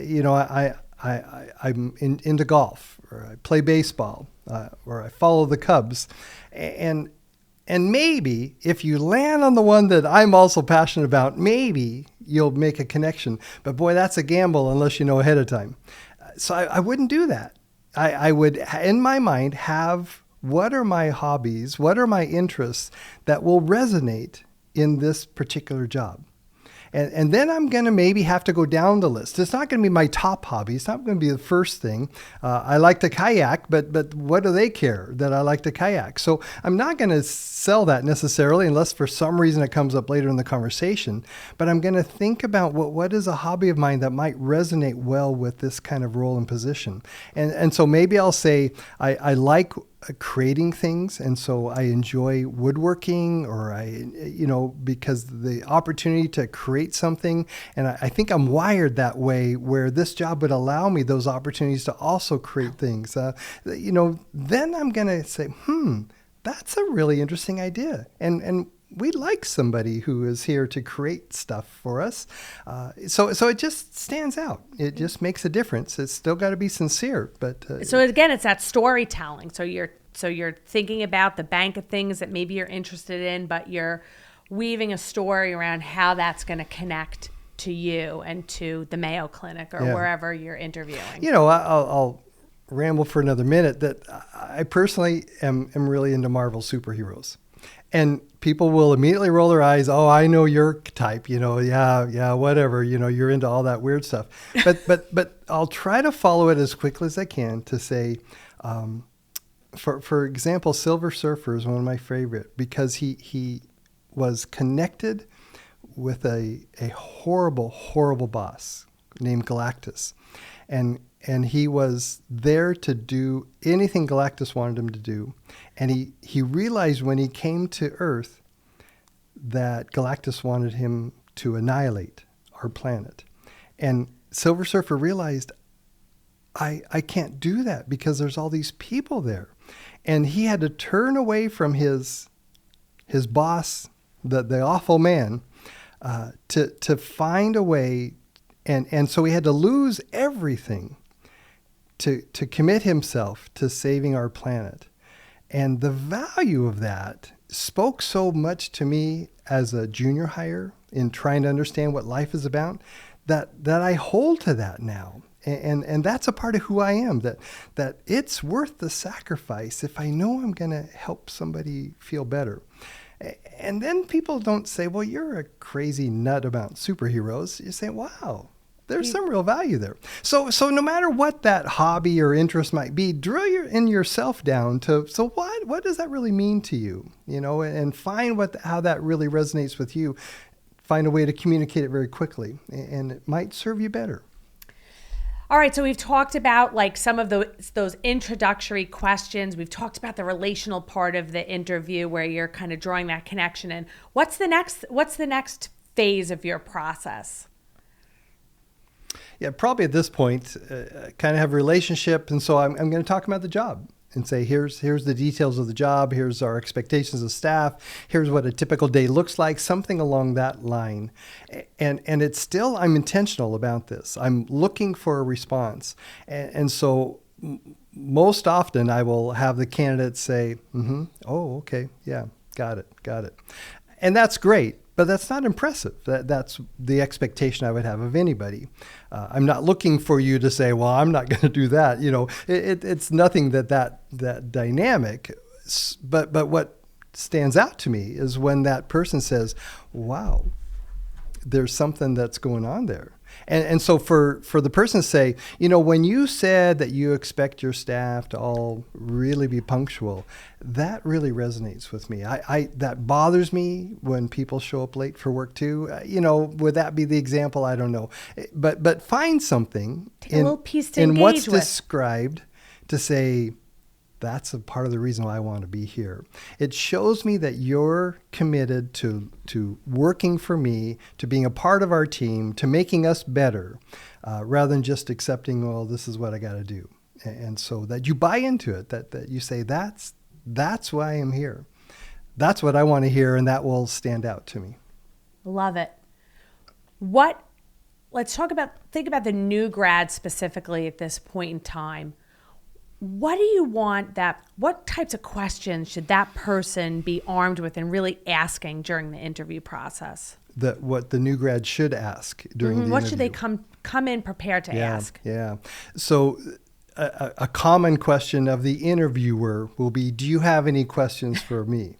into golf, or I play baseball, or I follow the Cubs. And maybe if you land on the one that I'm also passionate about, maybe you'll make a connection. But boy, that's a gamble unless you know ahead of time. So I wouldn't do that. I would, in my mind, have what are my hobbies, what are my interests that will resonate in this particular job. And then I'm going to maybe have to go down the list. It's not going to be my top hobby. It's not going to be the first thing. I like to kayak, but what do they care that I like to kayak? So I'm not going to sell that necessarily unless for some reason it comes up later in the conversation. But I'm going to think about what is a hobby of mine that might resonate well with this kind of role and position. And so maybe I'll say I like creating things, and so I enjoy woodworking, or because the opportunity to create something, and I think I'm wired that way, where this job would allow me those opportunities to also create things. Then I'm going to say, that's a really interesting idea, and we'd like somebody who is here to create stuff for us. So it just stands out. It just makes a difference. It's still got to be sincere, but so again, it's that storytelling. So you're thinking about the bank of things that maybe you're interested in, but you're weaving a story around how that's going to connect to you and to the Mayo Clinic or wherever you're interviewing. I'll ramble for another minute that I personally am really into Marvel superheroes. And people will immediately roll their eyes. Oh, I know your type, whatever, you're into all that weird stuff. But I'll try to follow it as quickly as I can to say, for example, Silver Surfer is one of my favorite because he was connected with a horrible, horrible boss named Galactus. And he was there to do anything Galactus wanted him to do. And he realized when he came to Earth that Galactus wanted him to annihilate our planet. And Silver Surfer realized, I can't do that because there's all these people there. And he had to turn away from his boss, the awful man, to find a way. And so he had to lose everything to commit himself to saving our planet. And the value of that spoke so much to me as a junior hire in trying to understand what life is about that I hold to that now. And that's a part of who I am, that it's worth the sacrifice if I know I'm going to help somebody feel better. And then people don't say, well, you're a crazy nut about superheroes. You say, wow, there's some real value there. So no matter what that hobby or interest might be, drill yourself down to, so what does that really mean to you? And find how that really resonates with you. Find a way to communicate it very quickly, and it might serve you better. All right, so we've talked about like some of those introductory questions. We've talked about the relational part of the interview where you're kind of drawing that connection in. What's the next phase of your process? Yeah, probably at this point, kind of have a relationship, and so I'm going to talk about the job and say, here's the details of the job, here's our expectations of staff, here's what a typical day looks like, something along that line. And it's still, I'm intentional about this. I'm looking for a response. And so most often I will have the candidate say, oh, okay, yeah, got it. And that's great. But that's not impressive. That's the expectation I would have of anybody. I'm not looking for you to say, well, I'm not going to do that. It's nothing that dynamic. But what stands out to me is when that person says, wow, there's something that's going on there. And so for the person to say, when you said that you expect your staff to all really be punctual, that really resonates with me. That bothers me when people show up late for work too. Would that be the example? I don't know. But find something Take a little piece to in engage what's with. described to say, that's a part of the reason why I want to be here. It shows me that you're committed to working for me, to being a part of our team, to making us better, rather than just accepting, well, this is what I got to do. And so that you buy into it, that you say, that's why I'm here. That's what I want to hear, and that will stand out to me. Love it. Think about the new grad specifically at this point in time. What do you want what types of questions should that person be armed with and really asking during the interview process? What the new grad should ask during the interview. What should they come in prepared to ask? Yeah. So a common question of the interviewer will be, do you have any questions for me?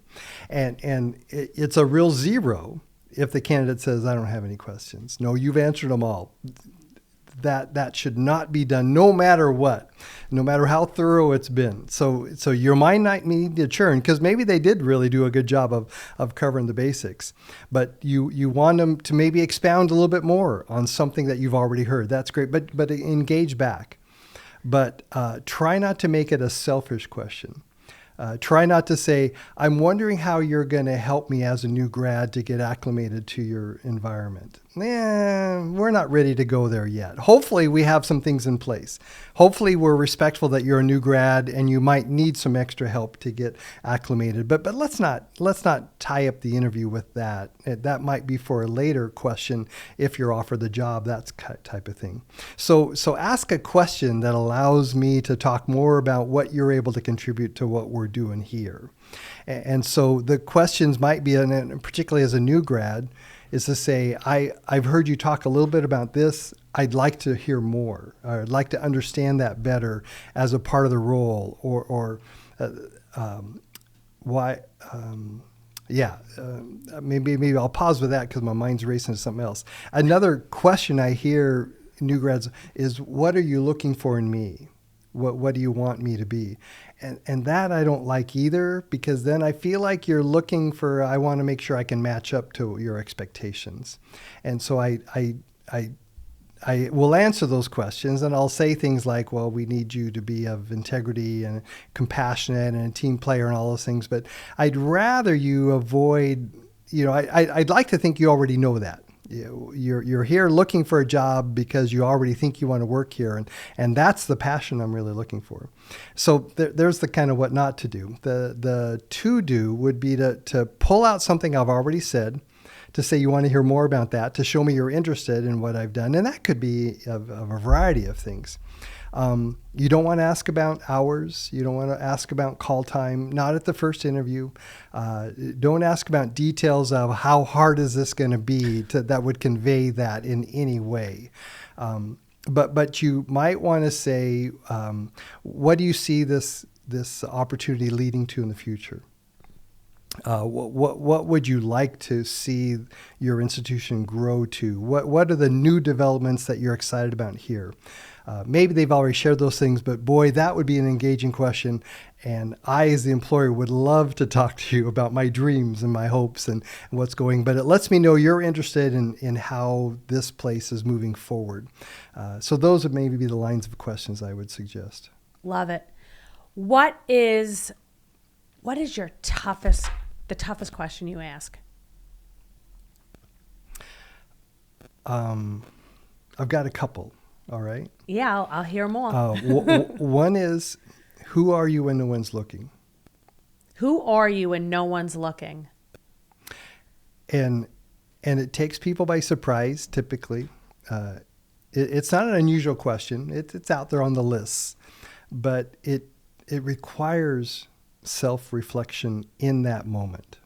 And it's a real zero if the candidate says, I don't have any questions. No, you've answered them all. That should not be done, no matter what, no matter how thorough it's been. So your mind might need to churn, because maybe they did really do a good job of covering the basics. But you want them to maybe expound a little bit more on something that you've already heard. That's great, but engage back. But try not to make it a selfish question. Try not to say, I'm wondering how you're going to help me as a new grad to get acclimated to your environment. We're not ready to go there yet. Hopefully we have some things in place. Hopefully we're respectful that you're a new grad and you might need some extra help to get acclimated. But let's not tie up the interview with that. That might be for a later question if you're offered the job, that type of thing. So ask a question that allows me to talk more about what you're able to contribute to what we're doing here. And so the questions might be, and particularly as a new grad, is to say, I've heard you talk a little bit about this. I'd like to hear more. I'd like to understand that better as a part of the role, or why. Maybe I'll pause with that because my mind's racing to something else. Another question I hear new grads is, what are you looking for in me? What do you want me to be? And that I don't like either, because then I feel like you're looking for, I want to make sure I can match up to your expectations. And so I will answer those questions, and I'll say things like, well, we need you to be of integrity and compassionate and a team player and all those things. But I'd rather you avoid, I'd like to think you already know that. You're here looking for a job because you already think you want to work here, and that's the passion I'm really looking for. So there's the kind of what not to do. The to do would be to pull out something I've already said, to say you want to hear more about that, to show me you're interested in what I've done, and that could be of a variety of things. You don't want to ask about hours. You don't want to ask about call time, not at the first interview. Don't ask about details of how hard is this going to be that would convey that in any way. But you might want to say, what do you see this opportunity leading to in the future? What would you like to see your institution grow to? What are the new developments that you're excited about here? Maybe they've already shared those things, but boy, that would be an engaging question. And I, as the employer, would love to talk to you about my dreams and my hopes and what's going. But it lets me know you're interested in how this place is moving forward. So those would maybe be the lines of questions I would suggest. Love it. What is your the toughest question you ask? I've got a couple. All right. Yeah, I'll hear more. One is, who are you when no one's looking? Who are you when no one's looking? And it takes people by surprise, typically. It's not an unusual question. It's out there on the lists, but it requires self-reflection in that moment.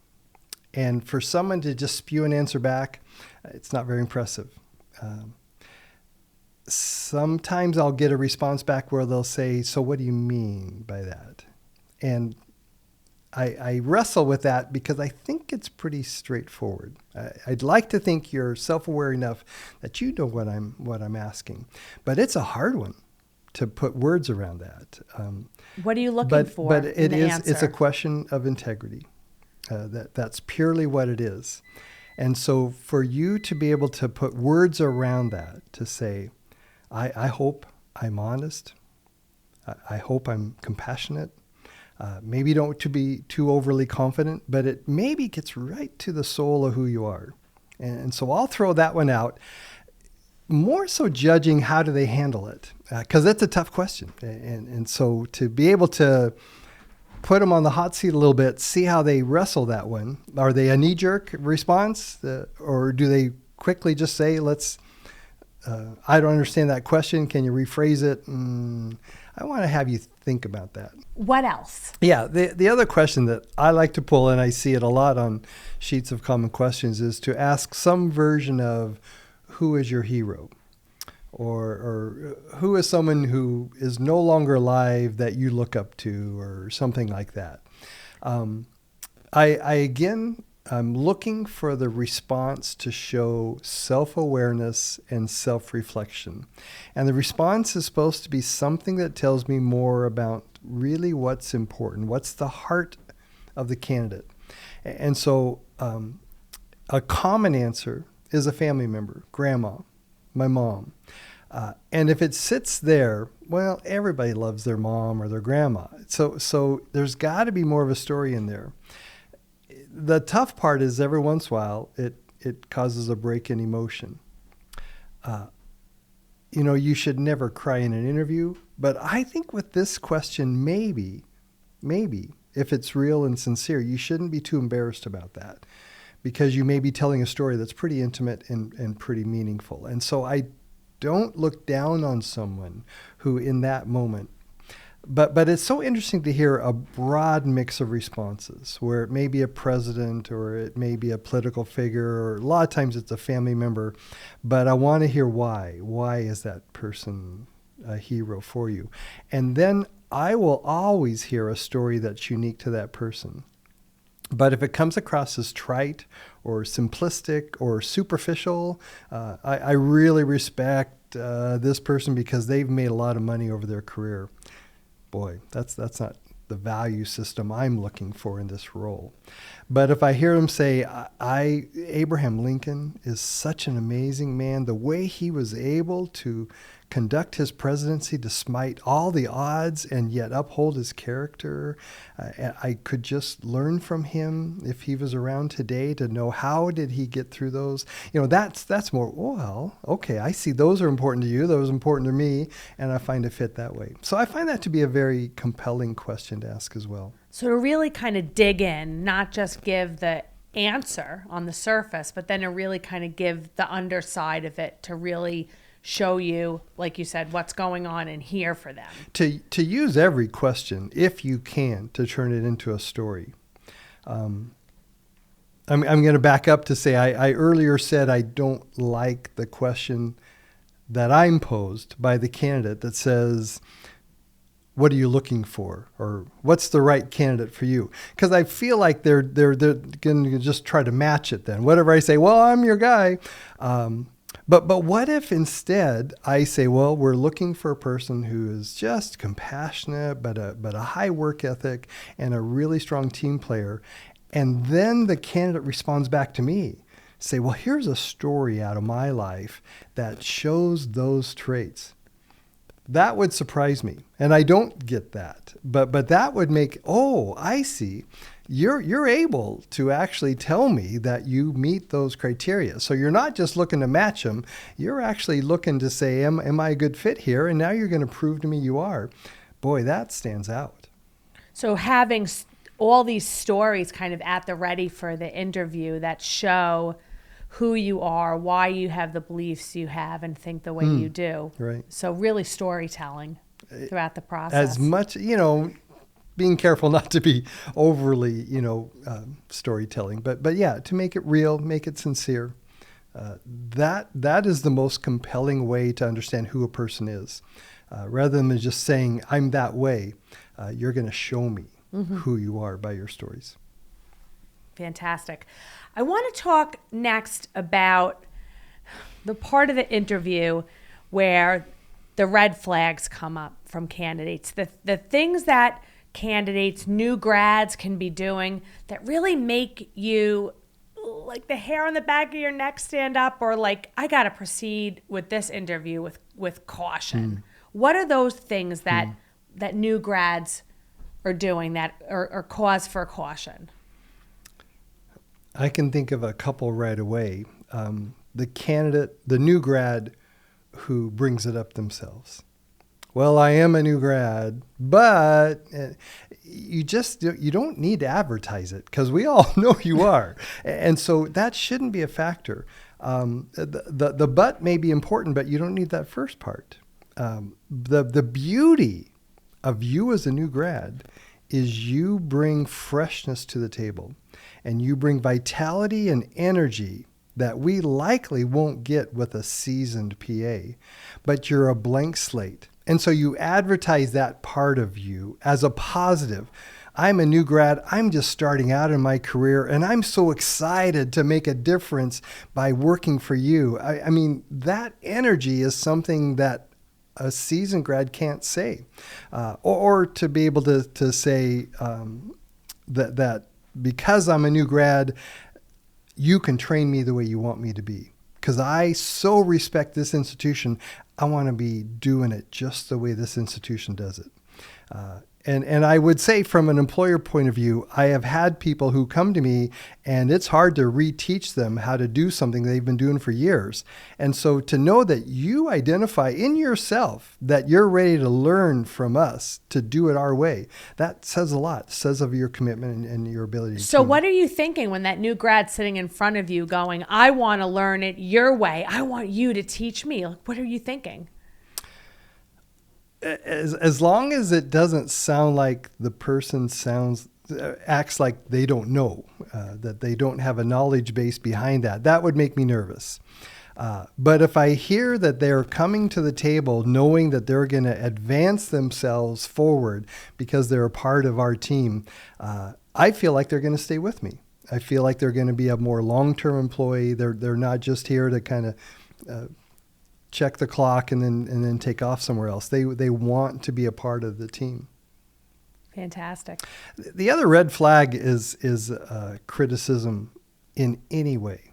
And for someone to just spew an answer back, it's not very impressive. Sometimes I'll get a response back where they'll say, so what do you mean by that? And I wrestle with that because I think it's pretty straightforward. I'd like to think you're self-aware enough that you know what I'm asking, but it's a hard one to put words around that. What are you looking for? But answer? It's a question of integrity. That's purely what it is. And so for you to be able to put words around that, to say, I hope I'm honest. I hope I'm compassionate. Maybe don't to be too overly confident, but it maybe gets right to the soul of who you are. And so I'll throw that one out. More so judging how do they handle it, because that's a tough question. And so to be able to put them on the hot seat a little bit, see how they wrestle that one. Are they a knee-jerk response, or do they quickly just say, I don't understand that question. Can you rephrase it? I want to have you think about that. What else? Yeah, the other question that I like to pull, and I see it a lot on sheets of common questions, is to ask some version of, who is your hero? Or who is someone who is no longer alive that you look up to, or something like that. I'm looking for the response to show self-awareness and self-reflection. And the response is supposed to be something that tells me more about really what's important, what's the heart of the candidate. And so a common answer is a family member, grandma, my mom. And if it sits there, well, everybody loves their mom or their grandma. So there's got to be more of a story in there. The tough part is every once in a while, it causes a break in emotion. You should never cry in an interview, but I think with this question, maybe, if it's real and sincere, you shouldn't be too embarrassed about that, because you may be telling a story that's pretty intimate and pretty meaningful. And so I don't look down on someone who in that moment, but it's so interesting to hear a broad mix of responses where it may be a president or it may be a political figure, or a lot of times it's a family member, but I want to hear why. Why is that person a hero for you? And then I will always hear a story that's unique to that person. But if it comes across as trite or simplistic or superficial, I really respect this person because they've made a lot of money over their career. Boy, that's not the value system I'm looking for in this role. But if I hear him say, Abraham Lincoln is such an amazing man, the way he was able to conduct his presidency despite all the odds and yet uphold his character. I could just learn from him if he was around today to know how did he get through those. That's more, well, okay, I see those are important to you, those are important to me, and I find it fit that way. So I find that to be a very compelling question to ask as well. So to really kind of dig in, not just give the answer on the surface, but then to really kind of give the underside of it to really show you, like you said, what's going on and hear for them. To use every question, if you can, to turn it into a story. I'm going to back up to say I earlier said I don't like the question that I'm posed by the candidate that says, what are you looking for? Or what's the right candidate for you? Because I feel like they're going to just try to match it then. Whatever I say, well, I'm your guy. But what if instead I say, well, we're looking for a person who is just compassionate, but a high work ethic and a really strong team player. And then the candidate responds back to me, say, well, here's a story out of my life that shows those traits. That would surprise me. And I don't get that. But that would make, oh, I see. You're able to actually tell me that you meet those criteria. So you're not just looking to match them. You're actually looking to say, am I a good fit here? And now you're going to prove to me you are. Boy, that stands out. So having all these stories kind of at the ready for the interview that show who you are, why you have the beliefs you have and think the way you do. Right. So really storytelling throughout the process. As much, being careful not to be overly, storytelling, but yeah, to make it real, make it sincere. That is the most compelling way to understand who a person is. Rather than just saying, I'm that way, you're going to show me who you are by your stories. Fantastic. I want to talk next about the part of the interview where the red flags come up from candidates, the things that candidates, new grads can be doing that really make you, like the hair on the back of your neck stand up, or like, I got to proceed with this interview with caution. What are those things that new grads are doing that are cause for caution? I can think of a couple right away. The new grad who brings it up themselves. Well, I am a new grad, but you don't need to advertise it because we all know you are. And so that shouldn't be a factor. The but may be important, but you don't need that first part. The beauty of you as a new grad is you bring freshness to the table. And you bring vitality and energy that we likely won't get with a seasoned PA, but you're a blank slate. And so you advertise that part of you as a positive. I'm a new grad. I'm just starting out in my career, and I'm so excited to make a difference by working for you. I mean, that energy is something that a seasoned grad can't say, or to be able to say that because I'm a new grad, you can train me the way you want me to be. Because I so respect this institution, I want to be doing it just the way this institution does it. And I would say from an employer point of view, I have had people who come to me and it's hard to reteach them how to do something they've been doing for years. And so to know that you identify in yourself that you're ready to learn from us to do it our way, that says a lot. It says of your commitment and your ability. So what are you thinking when that new grad's sitting in front of you going, I want to learn it your way. I want you to teach me. Like, what are you thinking? As long as it doesn't sound like the person acts like they don't know, that they don't have a knowledge base behind that would make me nervous. But if I hear that they're coming to the table knowing that they're going to advance themselves forward because they're a part of our team, I feel like they're going to stay with me. I feel like they're going to be a more long-term employee. They're not just here to kind of check the clock and then take off somewhere else. They want to be a part of the team. Fantastic. The other red flag is criticism in any way.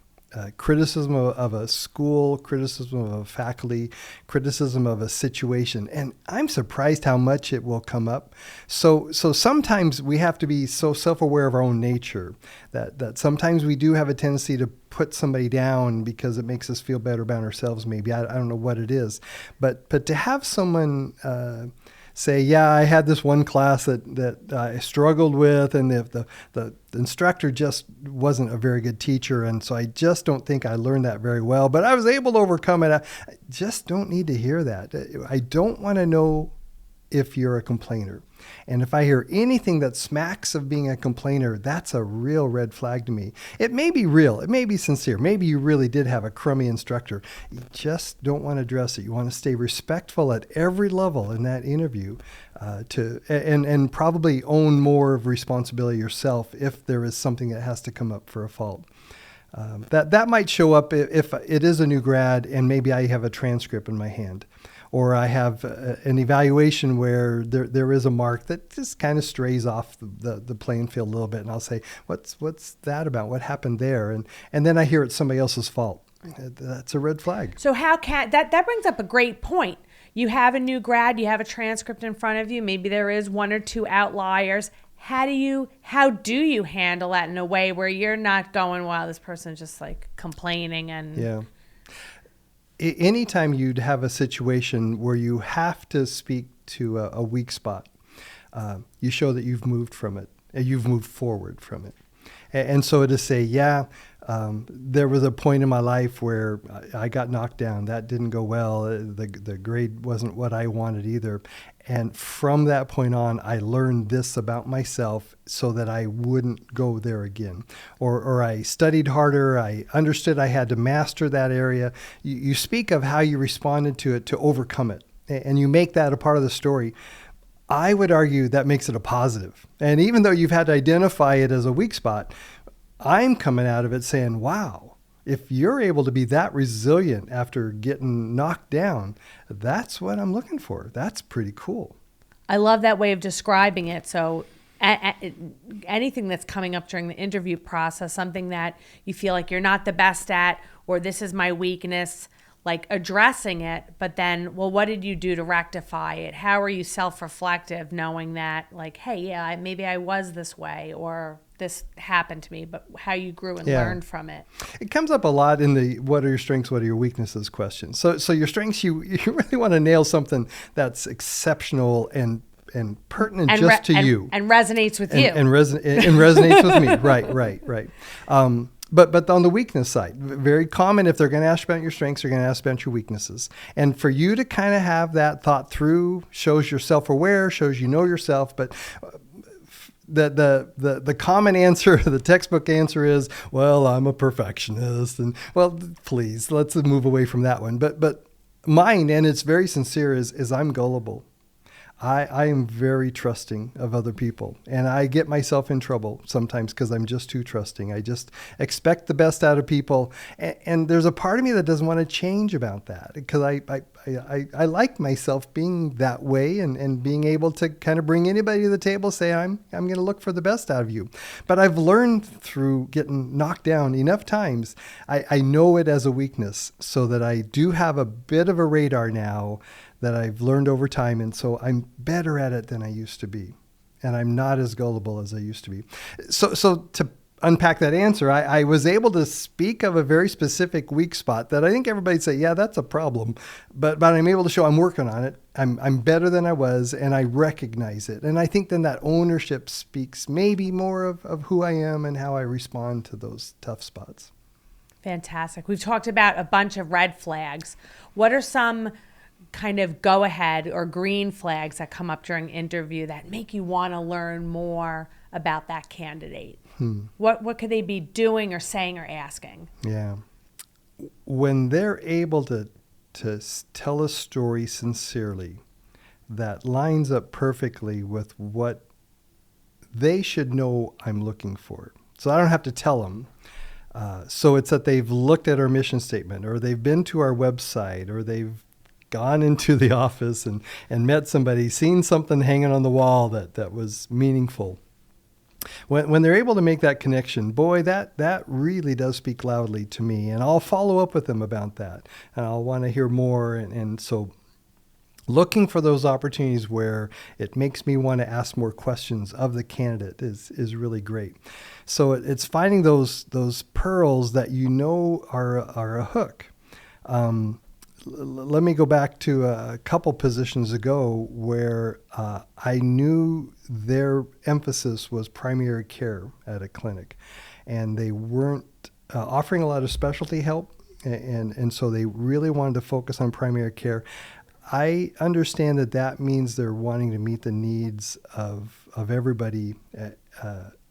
Criticism of a school, criticism of a faculty, criticism of a situation. And I'm surprised how much it will come up. So sometimes we have to be so self-aware of our own nature that sometimes we do have a tendency to put somebody down because it makes us feel better about ourselves maybe. I don't know what it is. But to have someone say, yeah, I had this one class that I struggled with, and the instructor just wasn't a very good teacher, and so I just don't think I learned that very well, but I was able to overcome it. I just don't need to hear that. I don't want to know if you're a complainer. And if I hear anything that smacks of being a complainer, that's a real red flag to me. It may be real. It may be sincere. Maybe you really did have a crummy instructor. You just don't want to address it. You want to stay respectful at every level in that interview and probably own more of responsibility yourself if there is something that has to come up for a fault. That might show up if it is a new grad and maybe I have a transcript in my hand, or I have an evaluation where there is a mark that just kind of strays off the playing field a little bit, and I'll say, what's that about? What happened there? And then I hear it's somebody else's fault. That's a red flag. So how can that brings up a great point. You have a new grad, you have a transcript in front of you. Maybe there is one or two outliers. How do you handle that in a way where you're not going, wow, this person's just like complaining and... Yeah. Anytime you'd have a situation where you have to speak to a weak spot, you show that you've moved from it, you've moved forward from it. And so to say, there was a point in my life where I got knocked down. That didn't go well. The grade wasn't what I wanted either. And from that point on, I learned this about myself so that I wouldn't go there again. Or I studied harder. I understood I had to master that area. You speak of how you responded to it to overcome it. And you make that a part of the story. I would argue that makes it a positive. And even though you've had to identify it as a weak spot, I'm coming out of it saying, wow, if you're able to be that resilient after getting knocked down, that's what I'm looking for. That's pretty cool. I love that way of describing it. So anything that's coming up during the interview process, something that you feel like you're not the best at, or this is my weakness, like addressing it, but then, well, what did you do to rectify it? How are you self-reflective, knowing that, like, hey, yeah, maybe I was this way, or this happened to me, but how you grew and learned from it. It comes up a lot in the what are your strengths, what are your weaknesses question. So your strengths, you really want to nail something that's exceptional and pertinent just to you. And resonates with you. And resonates with me. Right. But on the weakness side, very common, if they're going to ask about your strengths, they're going to ask about your weaknesses. And for you to kind of have that thought through shows you're self-aware, shows you know yourself. But the common answer, the textbook answer is, well, I'm a perfectionist. And, well, please, let's move away from that one. But mine, and it's very sincere, is I'm gullible. I am very trusting of other people, and I get myself in trouble sometimes because I'm just too trusting. I just expect the best out of people, and there's a part of me that doesn't want to change about that because I like myself being that way and being able to kind of bring anybody to the table, say I'm going to look for the best out of you. But I've learned through getting knocked down enough times, I know it as a weakness, so that I do have a bit of a radar now that I've learned over time, and so I'm better at it than I used to be, and I'm not as gullible as I used to be. So to unpack that answer, I was able to speak of a very specific weak spot that I think everybody'd say, yeah, that's a problem, but I'm able to show I'm working on it. I'm better than I was, and I recognize it, and I think then that ownership speaks maybe more of who I am and how I respond to those tough spots. Fantastic. We've talked about a bunch of red flags. What are some kind of go ahead or green flags that come up during interview that make you want to learn more about that candidate? What could they be doing or saying or asking? Yeah. When they're able to tell a story sincerely that lines up perfectly with what they should know I'm looking for. So I don't have to tell them. So it's that they've looked at our mission statement, or they've been to our website, or they've gone into the office and met somebody, seen something hanging on the wall that was meaningful. When they're able to make that connection, boy, that really does speak loudly to me. And I'll follow up with them about that. And I'll want to hear more. And so looking for those opportunities where it makes me want to ask more questions of the candidate is really great. So it's finding those pearls that you know are a hook. Let me go back to a couple positions ago where I knew their emphasis was primary care at a clinic, and they weren't offering a lot of specialty help, and so they really wanted to focus on primary care. I understand that means they're wanting to meet the needs of everybody,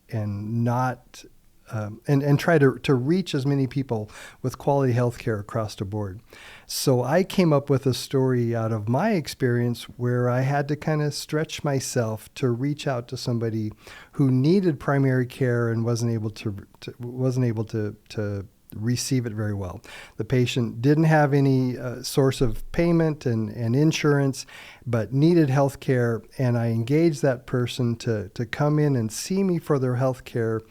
and not and try to reach as many people with quality health care across the board. So I came up with a story out of my experience where I had to kind of stretch myself to reach out to somebody who needed primary care and wasn't able to receive it very well. The patient didn't have any source of payment and insurance, but needed health care, and I engaged that person to come in and see me for their health care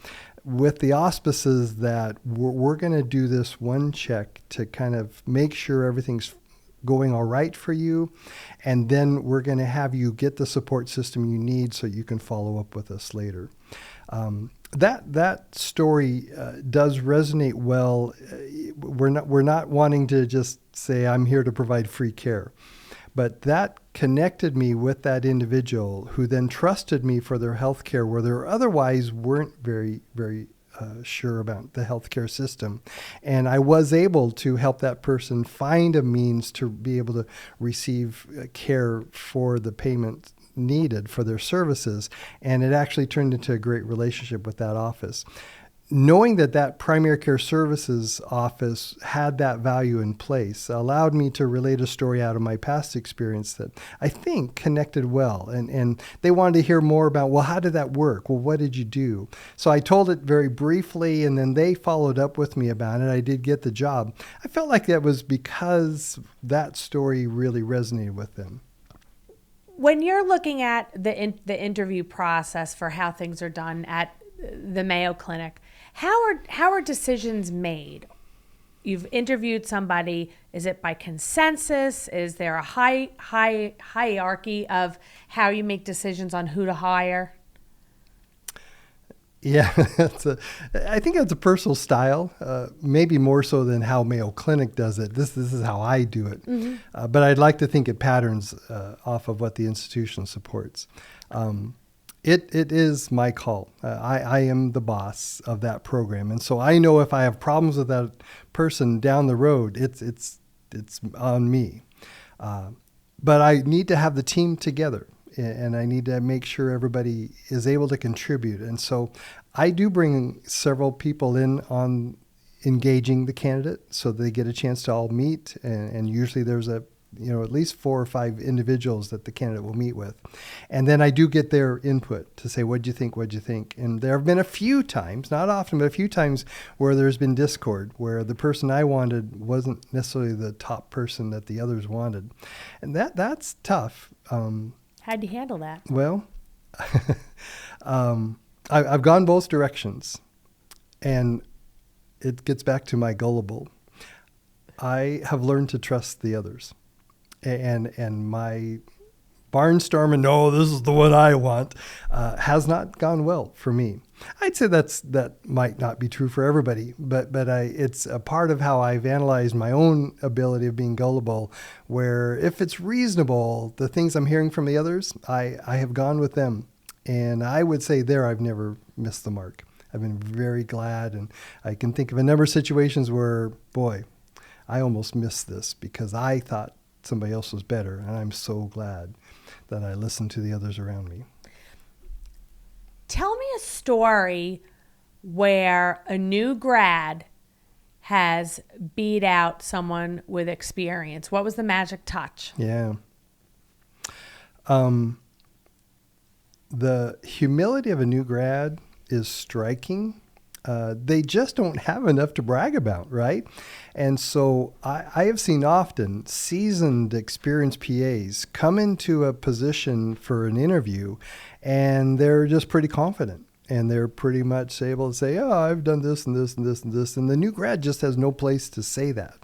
with the auspices that we're going to do this one check to kind of make sure everything's going all right for you, and then we're going to have you get the support system you need so you can follow up with us later. That story does resonate well. We're not wanting to just say I'm here to provide free care, but that connected me with that individual who then trusted me for their health care where they otherwise weren't very sure about the healthcare system. And I was able to help that person find a means to be able to receive care for the payment needed for their services. And it actually turned into a great relationship with that office. Knowing that primary care services office had that value in place allowed me to relate a story out of my past experience that I think connected well. And they wanted to hear more about, well, how did that work? Well, what did you do? So I told it very briefly, and then they followed up with me about it. I did get the job. I felt like that was because that story really resonated with them. When you're looking at the interview process for how things are done at the Mayo Clinic, how are decisions made? You've interviewed somebody. Is it by consensus? Is there a hierarchy of how you make decisions on who to hire? Yeah, I think that's a personal style, maybe more so than how Mayo Clinic does it. This is how I do it. Mm-hmm. But I'd like to think it patterns off of what the institution supports. It is my call. I am the boss of that program. And so I know if I have problems with that person down the road, it's on me. But I need to have the team together, and I need to make sure everybody is able to contribute. And so I do bring several people in on engaging the candidate so they get a chance to all meet. And usually there's at least 4 or 5 individuals that the candidate will meet with. And then I do get their input to say, what'd you think? And there have been a few times, not often, but a few times where there's been discord, where the person I wanted wasn't necessarily the top person that the others wanted. And that's tough. How'd you handle that? Well, I've gone both directions. And it gets back to my gullible. I have learned to trust the others. And my barnstorming, no, this is the one I want, has not gone well for me. I'd say that might not be true for everybody, but it's a part of how I've analyzed my own ability of being gullible, where if it's reasonable, the things I'm hearing from the others, I have gone with them. And I would say I've never missed the mark. I've been very glad, and I can think of a number of situations where, boy, I almost missed this because I thought somebody else was better, and I'm so glad that I listened to the others around me. Tell me a story where a new grad has beat out someone with experience. What was the magic touch? Yeah. The humility of a new grad is striking. They just don't have enough to brag about, right? And so I have seen often seasoned, experienced PAs come into a position for an interview, and they're just pretty confident. And they're pretty much able to say, oh, I've done this and this and this and this. And the new grad just has no place to say that.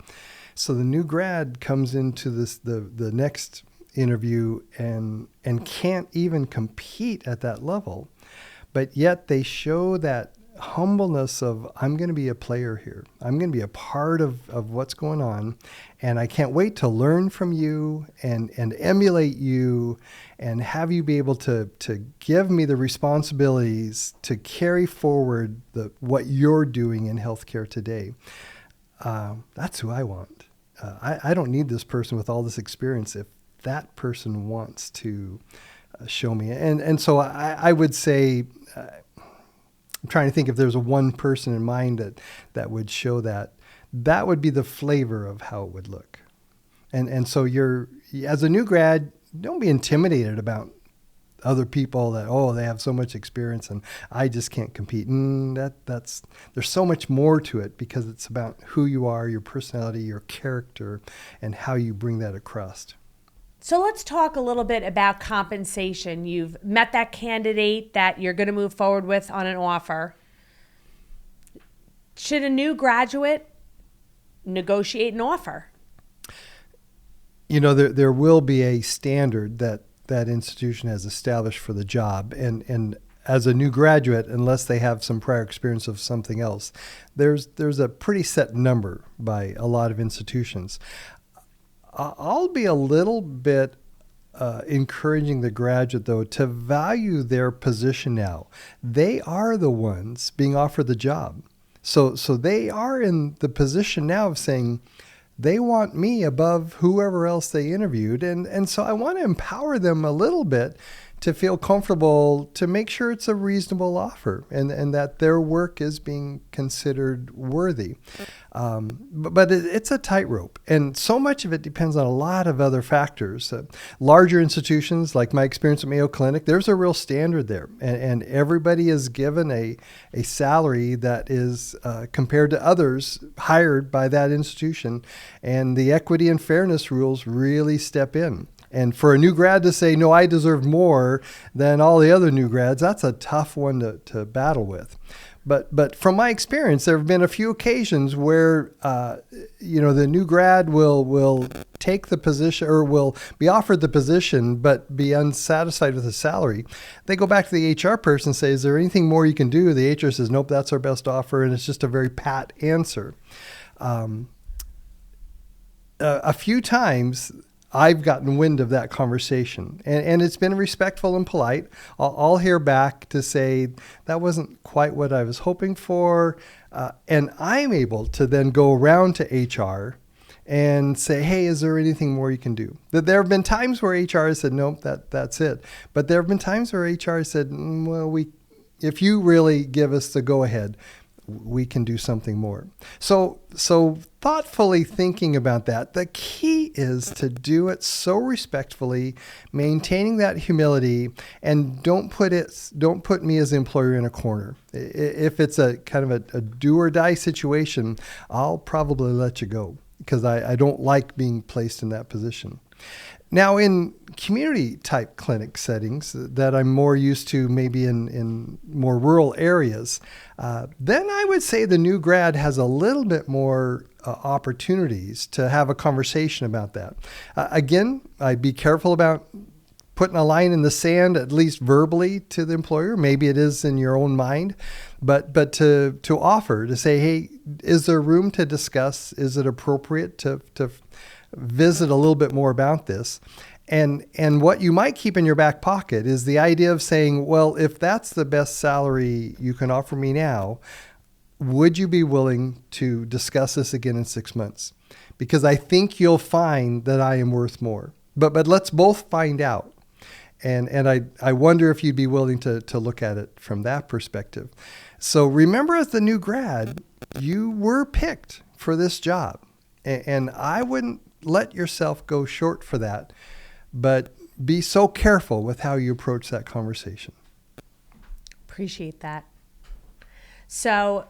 So the new grad comes into the next interview and can't even compete at that level. But yet they show that humbleness of, I'm going to be a player here. I'm going to be a part of what's going on. And I can't wait to learn from you and emulate you and have you be able to give me the responsibilities to carry forward what you're doing in healthcare today. That's who I want. I don't need this person with all this experience that person wants to show me. And so I would say, I'm trying to think if there's a one person in mind that would show that. That would be the flavor of how it would look. And so as a new grad, don't be intimidated about other people that, they have so much experience and I just can't compete. There's so much more to it because it's about who you are, your personality, your character, and how you bring that across. So let's talk a little bit about compensation. You've met that candidate that you're going to move forward with on an offer. Should a new graduate negotiate an offer? There will be a standard that institution has established for the job. And as a new graduate, unless they have some prior experience of something else, there's a pretty set number by a lot of institutions. I'll be a little bit encouraging the graduate, though, to value their position now. They are the ones being offered the job. So they are in the position now of saying, they want me above whoever else they interviewed. And so I want to empower them a little bit to feel comfortable, to make sure it's a reasonable offer and that their work is being considered worthy. But it's a tightrope. And so much of it depends on a lot of other factors. Larger institutions, like my experience at Mayo Clinic, there's a real standard there. And everybody is given a salary that is compared to others hired by that institution. And the equity and fairness rules really step in. And for a new grad to say, no, I deserve more than all the other new grads, that's a tough one to battle with. But from my experience, there have been a few occasions where, the new grad will take the position or will be offered the position, but be unsatisfied with the salary. They go back to the HR person and say, is there anything more you can do? The HR says, nope, that's our best offer. And it's just a very pat answer. A few times, I've gotten wind of that conversation, and it's been respectful and polite. I'll hear back to say that wasn't quite what I was hoping for, and I'm able to then go around to HR and say, hey, is there anything more you can do? There have been times where HR has said, nope, that's it. But there have been times where HR has said, if you really give us the go-ahead, we can do something more. So thoughtfully thinking about that, the key is to do it so respectfully, maintaining that humility, and don't put me as the employer in a corner. If it's a kind of a do or die situation, I'll probably let you go because I don't like being placed in that position. Now, in community type clinic settings that I'm more used to, maybe in more rural areas, then I would say the new grad has a little bit more opportunities to have a conversation about that. Again, I'd be careful about putting a line in the sand, at least verbally, to the employer. Maybe it is in your own mind, but to offer, to say, hey, is there room to discuss? Is it appropriate to visit a little bit more about this? And what you might keep in your back pocket is the idea of saying, well, if that's the best salary you can offer me now, would you be willing to discuss this again in 6 months? Because I think you'll find that I am worth more. But let's both find out. And I wonder if you'd be willing to look at it from that perspective. So remember, as the new grad, you were picked for this job. And I wouldn't let yourself go short for that, but be so careful with how you approach that conversation. Appreciate that. So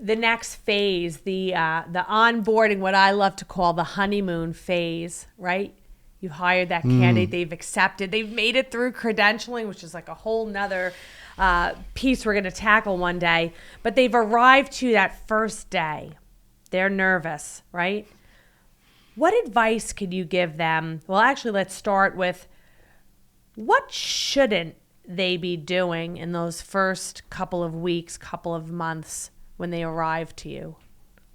the next phase, the onboarding, what I love to call the honeymoon phase, right? You hired that candidate, they've accepted, they've made it through credentialing, which is like a whole nother piece we're going to tackle one day, but they've arrived to that first day. They're nervous, right? What advice could you give them? Well, actually, let's start with what shouldn't they be doing in those first couple of weeks, couple of months when they arrive to you?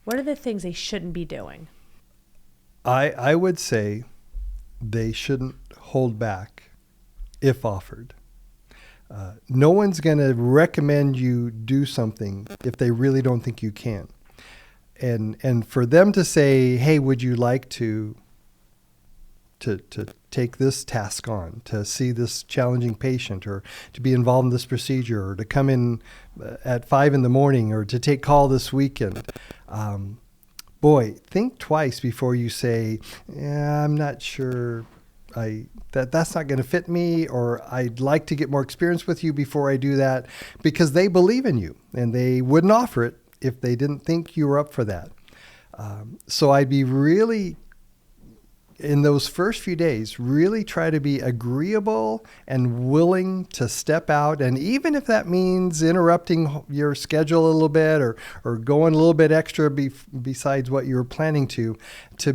What are the things they shouldn't be doing? I would say they shouldn't hold back if offered. No one's going to recommend you do something if they really don't think you can. And for them to say, hey, would you like to take this task on, to see this challenging patient, or to be involved in this procedure, or to come in at 5 in the morning, or to take call this weekend. Boy, think twice before you say, yeah, I'm not sure that's not going to fit me, or I'd like to get more experience with you before I do that, because they believe in you and they wouldn't offer it if they didn't think you were up for that. So I'd be really, in those first few days, really try to be agreeable and willing to step out. And even if that means interrupting your schedule a little bit, or going a little bit extra besides what you were planning to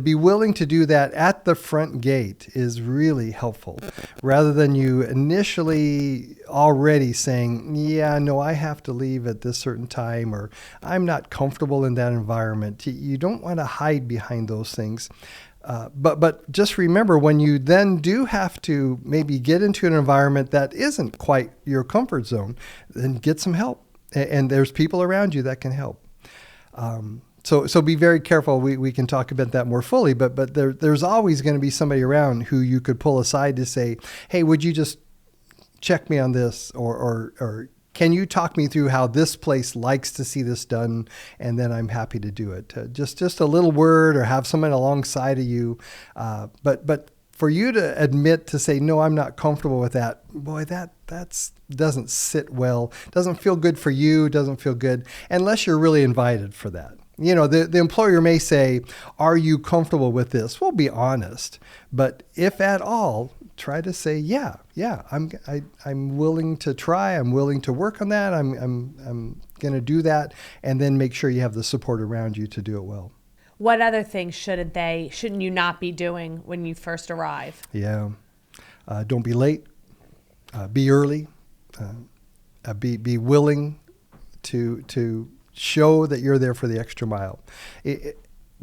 be willing to do that at the front gate is really helpful, rather than you initially already saying, yeah, no, I have to leave at this certain time, or I'm not comfortable in that environment. You don't want to hide behind those things. But just remember, when you then do have to maybe get into an environment that isn't quite your comfort zone, then get some help. And there's people around you that can help. So be very careful. We can talk about that more fully, but there's always going to be somebody around who you could pull aside to say, hey, would you just check me on this, or can you talk me through how this place likes to see this done? And then I'm happy to do it. Just a little word, or have someone alongside of you. But for you to admit to say, no, I'm not comfortable with that, boy, that's doesn't sit well, doesn't feel good for you, doesn't feel good unless you're really invited for that. You know, the employer may say, are you comfortable with this? Well, be honest. But if at all, try to say, yeah, I'm willing to try. I'm willing to work on that. I'm going to do that. And then make sure you have the support around you to do it well. What other things shouldn't you not be doing when you first arrive? Yeah. Don't be late. Be early. Be willing to show that you're there for the extra mile.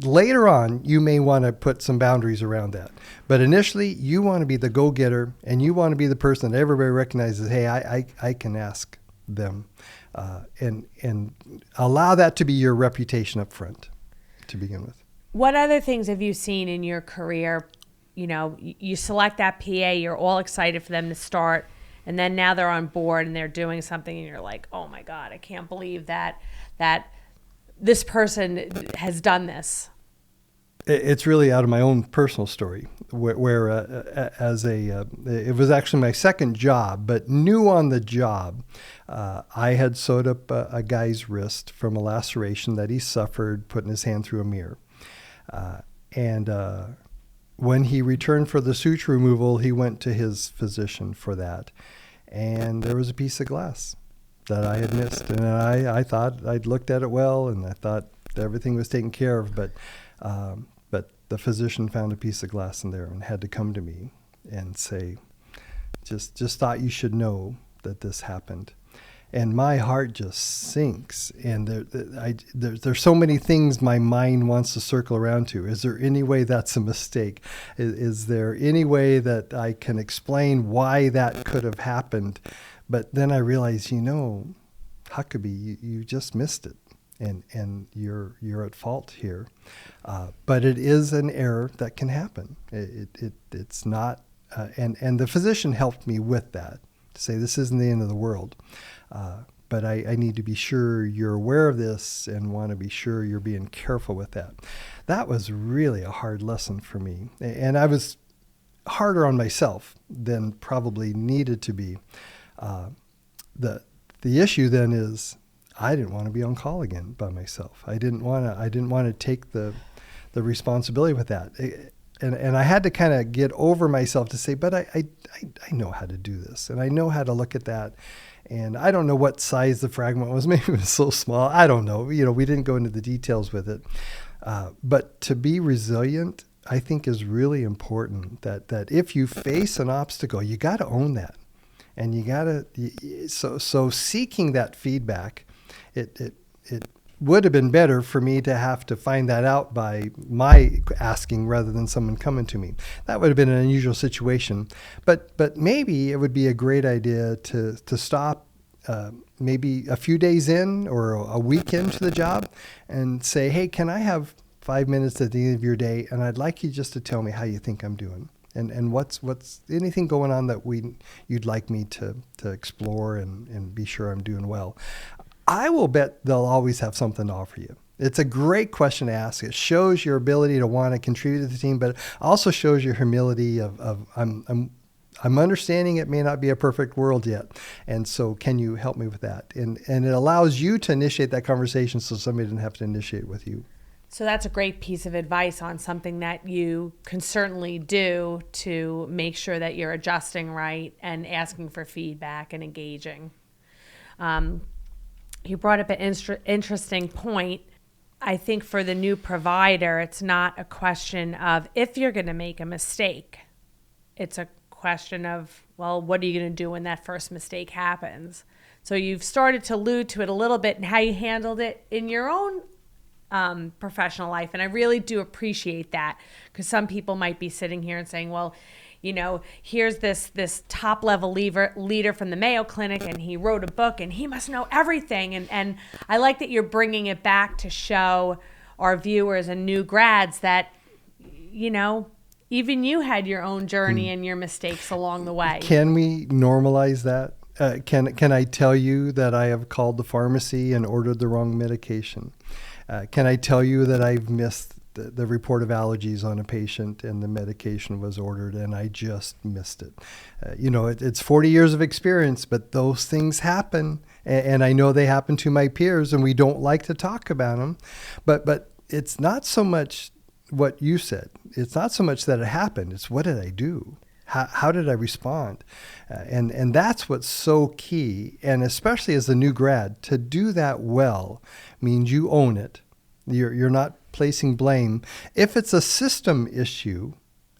Later on, you may want to put some boundaries around that. But initially, you want to be the go-getter, and you want to be the person that everybody recognizes, hey, I can ask them. And allow that to be your reputation up front to begin with. What other things have you seen in your career? You know, you select that PA, you're all excited for them to start, and then now they're on board and they're doing something, and you're like, oh my God, I can't believe that this person has done this. It's really out of my own personal story, where it was actually my second job, but new on the job. I had sewed up a guy's wrist from a laceration that he suffered putting his hand through a mirror. And when he returned for the suture removal, he went to his physician for that. And there was a piece of glass that I had missed. And I thought I'd looked at it well, and I thought everything was taken care of. But the physician found a piece of glass in there and had to come to me and say, just thought you should know that this happened. And my heart just sinks. And there's so many things my mind wants to circle around to. Is there any way that's a mistake? Is there any way that I can explain why that could have happened? But then I realized, Huckabee, you just missed it. And you're at fault here. But it is an error that can happen. It's not, and the physician helped me with that, to say this isn't the end of the world. But I need to be sure you're aware of this and want to be sure you're being careful with that. That was really a hard lesson for me. And I was harder on myself than probably needed to be. The issue then is I didn't want to be on call again by myself. I didn't want to take the responsibility with that. And I had to kind of get over myself to say, but I know how to do this, and I know how to look at that. And I don't know what size the fragment was. Maybe it was so small. I don't know. We didn't go into the details with it. But to be resilient, I think, is really important. That if you face an obstacle, you got to own that, and you got to. So seeking that feedback, it would have been better for me to have to find that out by my asking rather than someone coming to me. That would have been an unusual situation. But maybe it would be a great idea to stop maybe a few days in or a week into the job and say, hey, can I have 5 minutes at the end of your day? And I'd like you just to tell me how you think I'm doing. And what's anything going on that you'd like me to explore and be sure I'm doing well. I will bet they'll always have something to offer you. It's a great question to ask. It shows your ability to want to contribute to the team, but also shows your humility of I'm understanding it may not be a perfect world yet. And so can you help me with that? And it allows you to initiate that conversation so somebody didn't have to initiate with you. So that's a great piece of advice on something that you can certainly do to make sure that you're adjusting right and asking for feedback and engaging. You brought up an interesting point. I think for the new provider, it's not a question of if you're going to make a mistake. It's a question of, well, what are you going to do when that first mistake happens? So you've started to allude to it a little bit and how you handled it in your own professional life. And I really do appreciate that, because some people might be sitting here and saying, well, you know, here's this top level leader from the Mayo Clinic, and he wrote a book and he must know everything. And I like that you're bringing it back to show our viewers and new grads that, you know, even you had your own journey and your mistakes along the way. Can we normalize that? Can I tell you that I have called the pharmacy and ordered the wrong medication? Can I tell you that I've missed the report of allergies on a patient and the medication was ordered and I just missed it? You know, it's 40 years of experience, but those things happen. And I know they happen to my peers, and we don't like to talk about them. But it's not so much what you said. It's not so much that it happened. It's what did I do? How did I respond? And that's what's so key. And especially as a new grad, to do that well means you own it. You're not placing blame. If it's a system issue,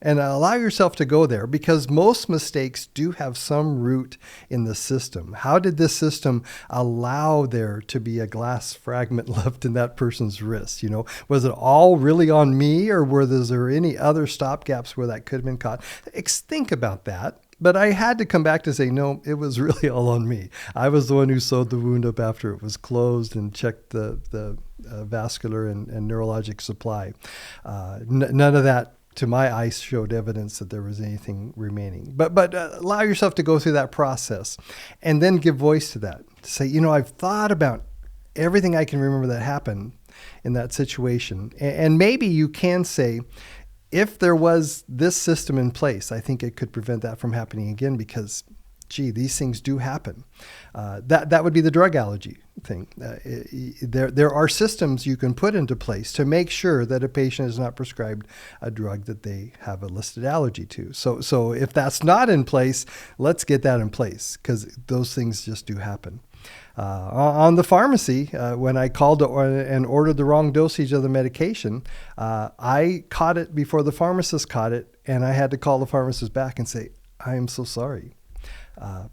and allow yourself to go there, because most mistakes do have some root in the system. How did this system allow there to be a glass fragment left in that person's wrist? You know, was it all really on me, or was there any other stopgaps where that could have been caught? Think about that. But I had to come back to say, no, it was really all on me. I was the one who sewed the wound up after it was closed and checked the vascular and neurologic supply. None of that, to my eyes, showed evidence that there was anything remaining. But allow yourself to go through that process and then give voice to that. Say, you know, I've thought about everything I can remember that happened in that situation. And maybe you can say, if there was this system in place, I think it could prevent that from happening again, because, gee, these things do happen. That would be the drug allergy thing. There are systems you can put into place to make sure that a patient is not prescribed a drug that they have a listed allergy to. So if that's not in place, let's get that in place, because those things just do happen. On the pharmacy, when I called and ordered the wrong dosage of the medication, I caught it before the pharmacist caught it, and I had to call the pharmacist back and say, I am so sorry.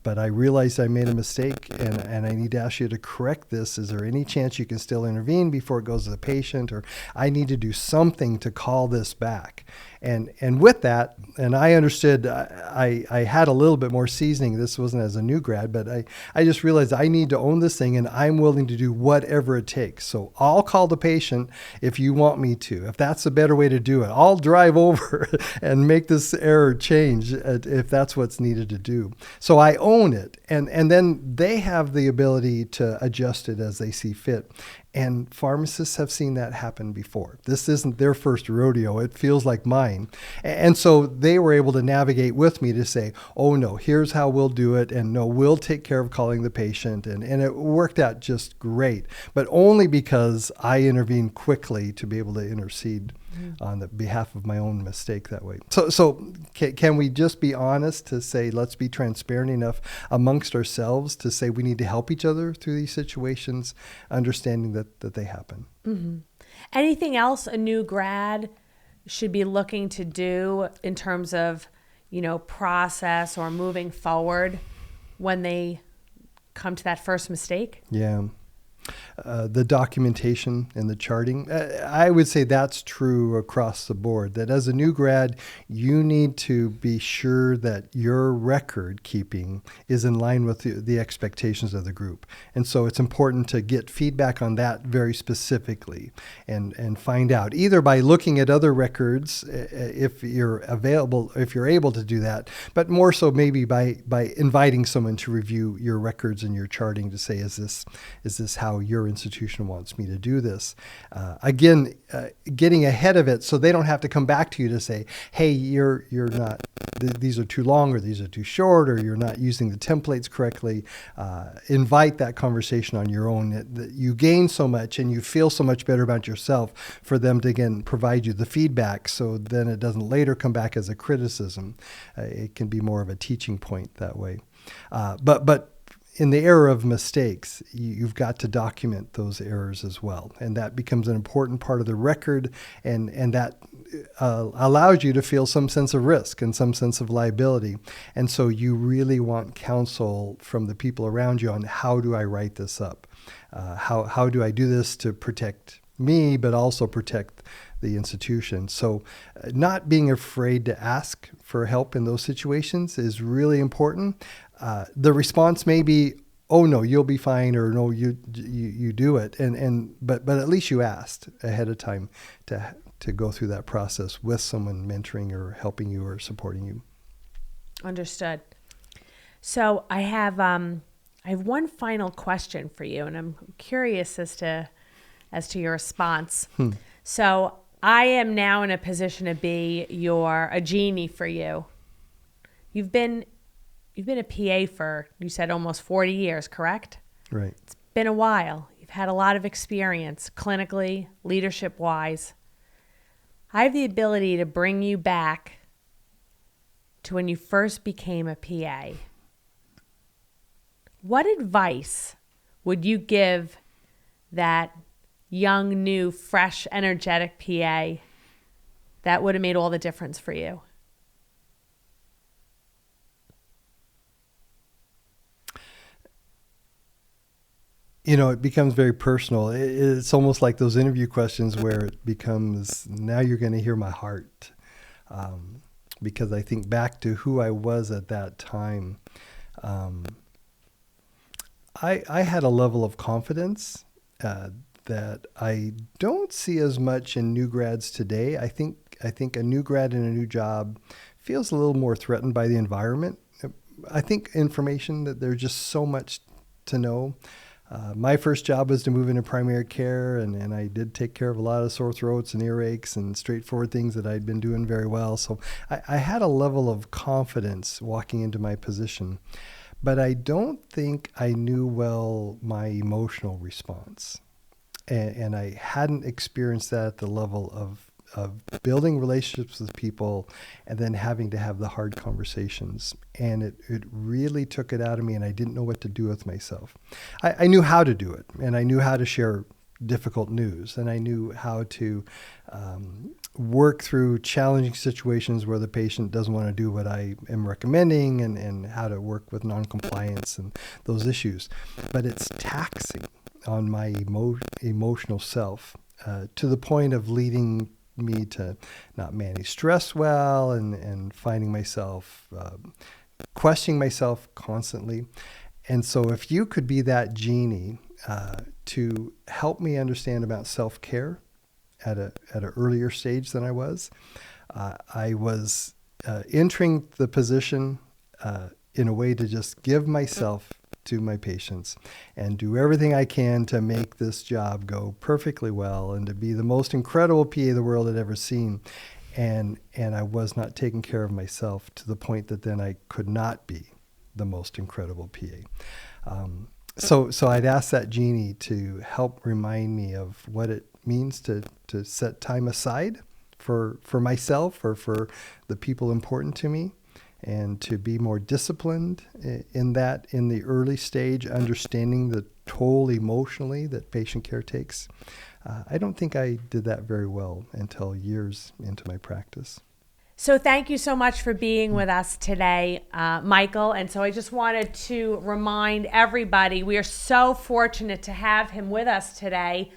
But I realized I made a mistake, and I need to ask you to correct this. Is there any chance you can still intervene before it goes to the patient? Or I need to do something to call this back. And with that, and I understood I had a little bit more seasoning. This wasn't as a new grad, but I just realized I need to own this thing, and I'm willing to do whatever it takes. So I'll call the patient if you want me to. If that's a better way to do it, I'll drive over and make this error change if that's what's needed to do. So I own it, and then they have the ability to adjust it as they see fit. And pharmacists have seen that happen before. This isn't their first rodeo. It feels like mine. And so they were able to navigate with me to say, oh, no, here's how we'll do it. And no, we'll take care of calling the patient. And it worked out just great, but only because I intervened quickly to be able to intercede on the behalf of my own mistake that way. So can we just be honest to say, let's be transparent enough amongst ourselves to say we need to help each other through these situations, understanding that they happen. Mm-hmm. Anything else a new grad should be looking to do in terms of, you know, process or moving forward when they come to that first mistake? Yeah. The documentation and the charting. I would say that's true across the board, that as a new grad, you need to be sure that your record keeping is in line with the expectations of the group. And so it's important to get feedback on that very specifically and find out, either by looking at other records, if you're able to do that, but more so maybe by inviting someone to review your records and your charting to say, is this how your institution wants me to do this? Again, getting ahead of it so they don't have to come back to you to say, hey, you're not, these are too long or these are too short or you're not using the templates correctly. Invite that conversation on your own. You gain so much and you feel so much better about yourself for them to, again, provide you the feedback so then it doesn't later come back as a criticism. It can be more of a teaching point that way. But in the era of mistakes, you've got to document those errors as well. And that becomes an important part of the record, and that allows you to feel some sense of risk and some sense of liability. And so you really want counsel from the people around you on, how do I write this up? How do I do this to protect me, but also protect the institution? So not being afraid to ask for help in those situations is really important. The response may be, oh no, you'll be fine, or no, you do it. But at least you asked ahead of time to go through that process with someone mentoring or helping you or supporting you. Understood. So I have one final question for you, and I'm curious as to your response. So I am now in a position to be a genie for you. You've been a PA for, you said, almost 40 years, correct? Right. It's been a while. You've had a lot of experience clinically, leadership-wise. I have the ability to bring you back to when you first became a PA. What advice would you give that young, new, fresh, energetic PA that would have made all the difference for you? It becomes very personal. It's almost like those interview questions where it becomes, now you're going to hear my heart. Because I think back to who I was at that time. I had a level of confidence that I don't see as much in new grads today. I think a new grad in a new job feels a little more threatened by the environment. I think information, that there's just so much to know. My first job was to move into primary care, and I did take care of a lot of sore throats and earaches and straightforward things that I'd been doing very well. So I had a level of confidence walking into my position, but I don't think I knew well my emotional response. And I hadn't experienced that at the level of building relationships with people and then having to have the hard conversations. And it really took it out of me, and I didn't know what to do with myself. I knew how to do it, and I knew how to share difficult news, and I knew how to work through challenging situations where the patient doesn't want to do what I am recommending, and how to work with noncompliance and those issues. But it's taxing on my emotional self to the point of leading me to not manage stress well, and finding myself questioning myself constantly. And so if you could be that genie to help me understand about self-care at an earlier stage than I was entering the position in a way to just give myself to my patients and do everything I can to make this job go perfectly well and to be the most incredible PA the world had ever seen. And I was not taking care of myself to the point that then I could not be the most incredible PA. So I'd ask that genie to help remind me of what it means to set time aside for myself or for the people important to me, and to be more disciplined in the early stage, understanding the toll emotionally that patient care takes. I don't think I did that very well until years into my practice. So thank you so much for being with us today, Michael. And so I just wanted to remind everybody, we are so fortunate to have him with us today,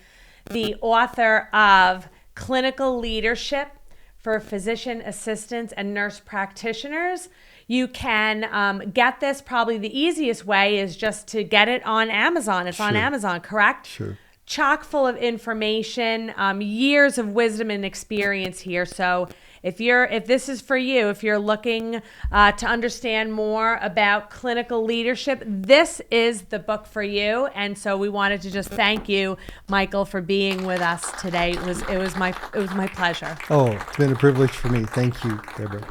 the author of Clinical Leadership for Physician Assistants and Nurse Practitioners. You can get this, probably the easiest way is just to get it on Amazon. It's on Amazon, correct? Sure. Chock full of information, years of wisdom and experience here. So if this is for you, if you're looking to understand more about clinical leadership, this is the book for you. And so we wanted to just thank you, Michael, for being with us today. It was my pleasure. Oh, it's been a privilege for me. Thank you, Deborah.